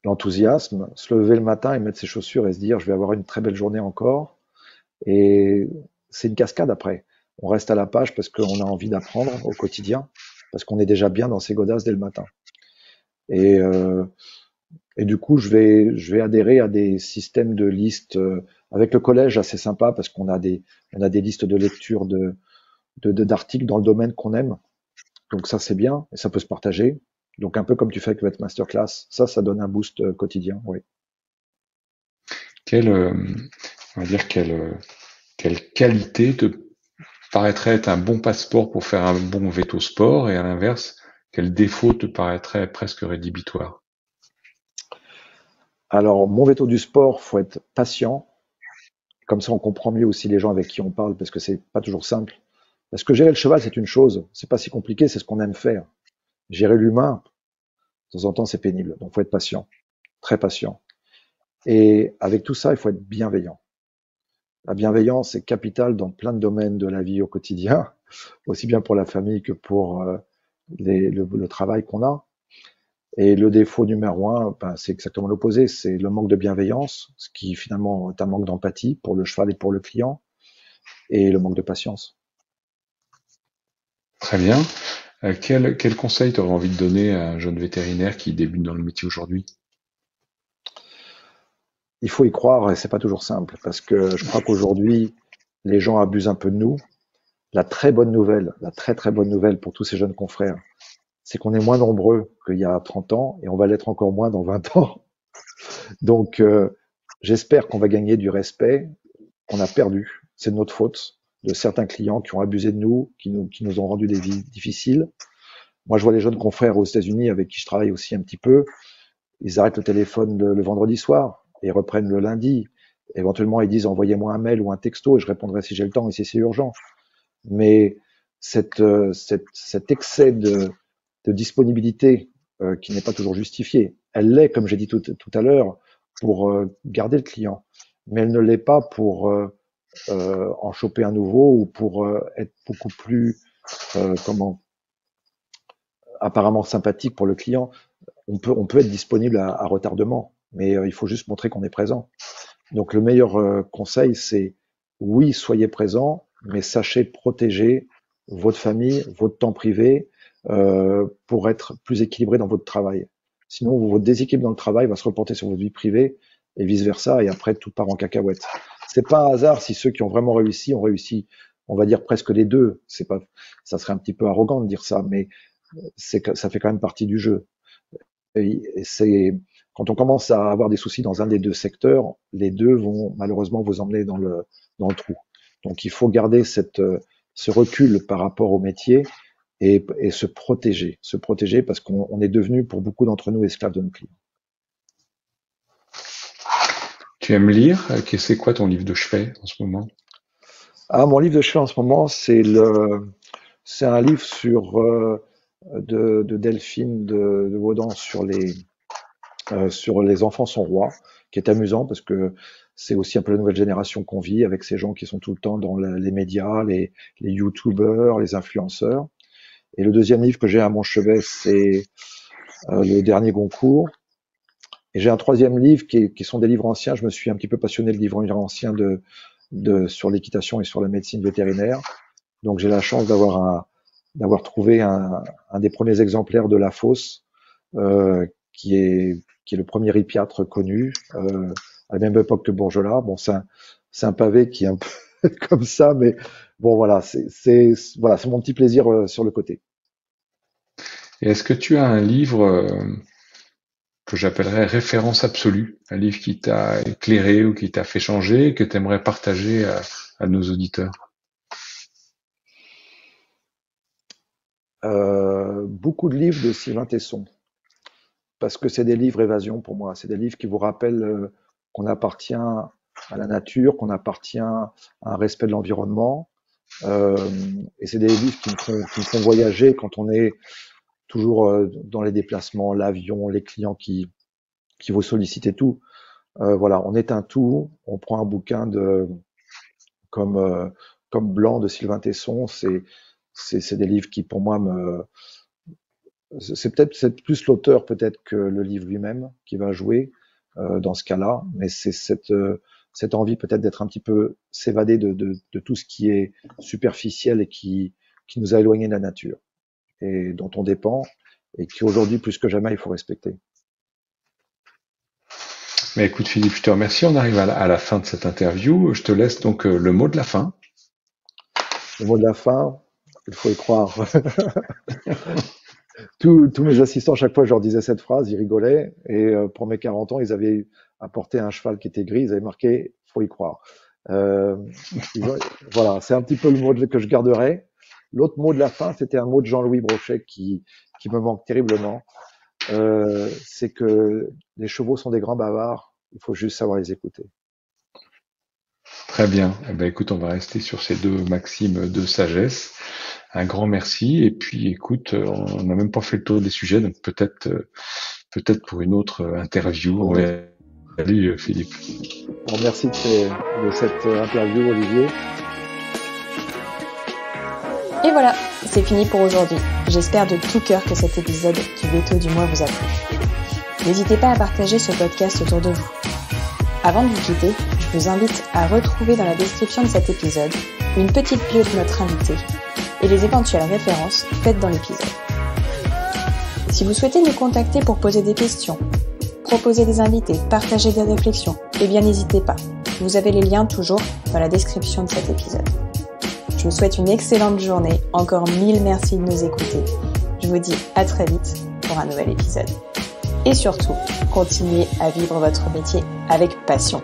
L'enthousiasme, se lever le matin et mettre ses chaussures et se dire je vais avoir une très belle journée encore. Et c'est une cascade après. On reste à la page parce qu'on a envie d'apprendre au quotidien, parce qu'on est déjà bien dans ses godasses dès le matin. Et du coup, je vais adhérer à des systèmes de listes avec le collège assez sympa parce qu'on a des listes de lecture d'articles dans le domaine qu'on aime. Donc ça, c'est bien et ça peut se partager. Donc un peu comme tu fais avec votre masterclass, ça donne un boost quotidien, oui. On va dire quelle qualité te paraîtrait être un bon passeport pour faire un bon veto sport, et à l'inverse, quel défaut te paraîtrait presque rédhibitoire? Alors, mon veto du sport, faut être patient. Comme ça, on comprend mieux aussi les gens avec qui on parle parce que c'est pas toujours simple. Parce que gérer le cheval, c'est une chose. C'est pas si compliqué, c'est ce qu'on aime faire. Gérer l'humain, de temps en temps, c'est pénible. Donc, faut être patient. Très patient. Et avec tout ça, il faut être bienveillant. La bienveillance est capitale dans plein de domaines de la vie au quotidien, aussi bien pour la famille que pour le travail qu'on a. Et le défaut numéro 1, ben, c'est exactement l'opposé, c'est le manque de bienveillance, ce qui finalement est un manque d'empathie pour le cheval et pour le client, et le manque de patience. Très bien. Quel conseil tu aurais envie de donner à un jeune vétérinaire qui débute dans le métier aujourd'hui? Il faut y croire et c'est pas toujours simple, parce que je crois qu'aujourd'hui, les gens abusent un peu de nous. La très bonne nouvelle, la très très bonne nouvelle pour tous ces jeunes confrères, c'est qu'on est moins nombreux qu'il y a 30 ans et on va l'être encore moins dans 20 ans. Donc, j'espère qu'on va gagner du respect qu'on a perdu. C'est de notre faute, de certains clients qui ont abusé de nous, qui nous ont rendu des vies difficiles. Moi, je vois les jeunes confrères aux États-Unis avec qui je travaille aussi un petit peu. Ils arrêtent le téléphone le vendredi soir et reprennent le lundi. Éventuellement, ils disent envoyez-moi un mail ou un texto et je répondrai si j'ai le temps et si c'est urgent. Mais cet excès de disponibilité qui n'est pas toujours justifié, elle l'est, comme j'ai dit tout à l'heure, pour garder le client, mais elle ne l'est pas pour en choper un nouveau ou pour être beaucoup plus apparemment sympathique pour le client. On peut être disponible à retardement, mais il faut juste montrer qu'on est présent. Donc le meilleur conseil, c'est oui, soyez présent, mais sachez protéger votre famille, votre temps privé, pour être plus équilibré dans votre travail. Sinon, votre déséquilibre dans le travail va se reporter sur votre vie privée et vice versa, et après tout part en cacahuète. C'est pas un hasard si ceux qui ont vraiment réussi ont réussi, on va dire presque les deux. C'est pas, ça serait un petit peu arrogant de dire ça, mais ça fait quand même partie du jeu. Et c'est quand on commence à avoir des soucis dans un des deux secteurs, les deux vont malheureusement vous emmener dans le trou. Donc il faut garder ce recul par rapport au métier et se protéger parce qu'on est devenu pour beaucoup d'entre nous esclaves de nos clients. Tu aimes lire? C'est quoi ton livre de chevet en ce moment? Mon livre de chevet en ce moment, c'est un livre de Delphine de Vaudan sur les enfants sont rois, qui est amusant parce que c'est aussi un peu la nouvelle génération qu'on vit avec ces gens qui sont tout le temps dans les médias, les youtubeurs, les influenceurs. Et le deuxième livre que j'ai à mon chevet, c'est le dernier Goncourt. Et j'ai un troisième livre qui sont des livres anciens. Je me suis un petit peu passionné de livres anciens sur l'équitation et sur la médecine vétérinaire. Donc j'ai la chance d'avoir trouvé un des premiers exemplaires de La Fosse, qui est le premier hippiatre connu, à la même époque que Bourgelat. Bon, c'est un pavé qui est un peu comme ça, mais bon, voilà, c'est mon petit plaisir sur le côté. Et est-ce que tu as un livre que j'appellerais référence absolue, un livre qui t'a éclairé ou qui t'a fait changer, que tu aimerais partager à nos auditeurs? Beaucoup de livres de Sylvain Tesson, parce que c'est des livres évasion pour moi, c'est des livres qui vous rappellent qu'on appartient à la nature, qu'on appartient à un respect de l'environnement, et c'est des livres qui me font voyager quand on est toujours dans les déplacements, l'avion, les clients qui vous sollicitent et tout. Voilà, on est un tout. On prend un bouquin comme Blanc de Sylvain Tesson. C'est des livres qui, pour moi, c'est plus l'auteur peut-être que le livre lui-même qui va jouer dans ce cas-là. Mais c'est cette envie peut-être d'être un petit peu s'évader de tout ce qui est superficiel et qui nous a éloignés de la nature et dont on dépend, et qui aujourd'hui, plus que jamais, il faut respecter. Mais écoute Philippe, je te remercie. On arrive à la fin de cette interview. Je te laisse donc le mot de la fin. Le mot de la fin, il faut y croire. Tous mes assistants, chaque fois je leur disais cette phrase, ils rigolaient. Et pour mes 40 ans, ils avaient apporté un cheval qui était gris, ils avaient marqué « faut y croire ». Voilà, c'est un petit peu le mot que je garderai. L'autre mot de la fin, c'était un mot de Jean-Louis Brochet qui me manque terriblement. C'est que les chevaux sont des grands bavards, il faut juste savoir les écouter. Très bien. Eh ben, écoute, on va rester sur ces deux maximes de sagesse. Un grand merci. Et puis, écoute, on n'a même pas fait le tour des sujets, donc peut-être pour une autre interview. Salut Philippe. Bon, merci de cette interview, Olivier. Et voilà, c'est fini pour aujourd'hui. J'espère de tout cœur que cet épisode du Veto du mois vous a plu. N'hésitez pas à partager ce podcast autour de vous. Avant de vous quitter, je vous invite à retrouver dans la description de cet épisode une petite bio de notre invité et les éventuelles références faites dans l'épisode. Si vous souhaitez nous contacter pour poser des questions, proposer des invités, partager des réflexions, eh bien n'hésitez pas. Vous avez les liens toujours dans la description de cet épisode. Je vous souhaite une excellente journée. Encore 1000 merci de nous écouter. Je vous dis à très vite pour un nouvel épisode. Et surtout, continuez à vivre votre métier avec passion.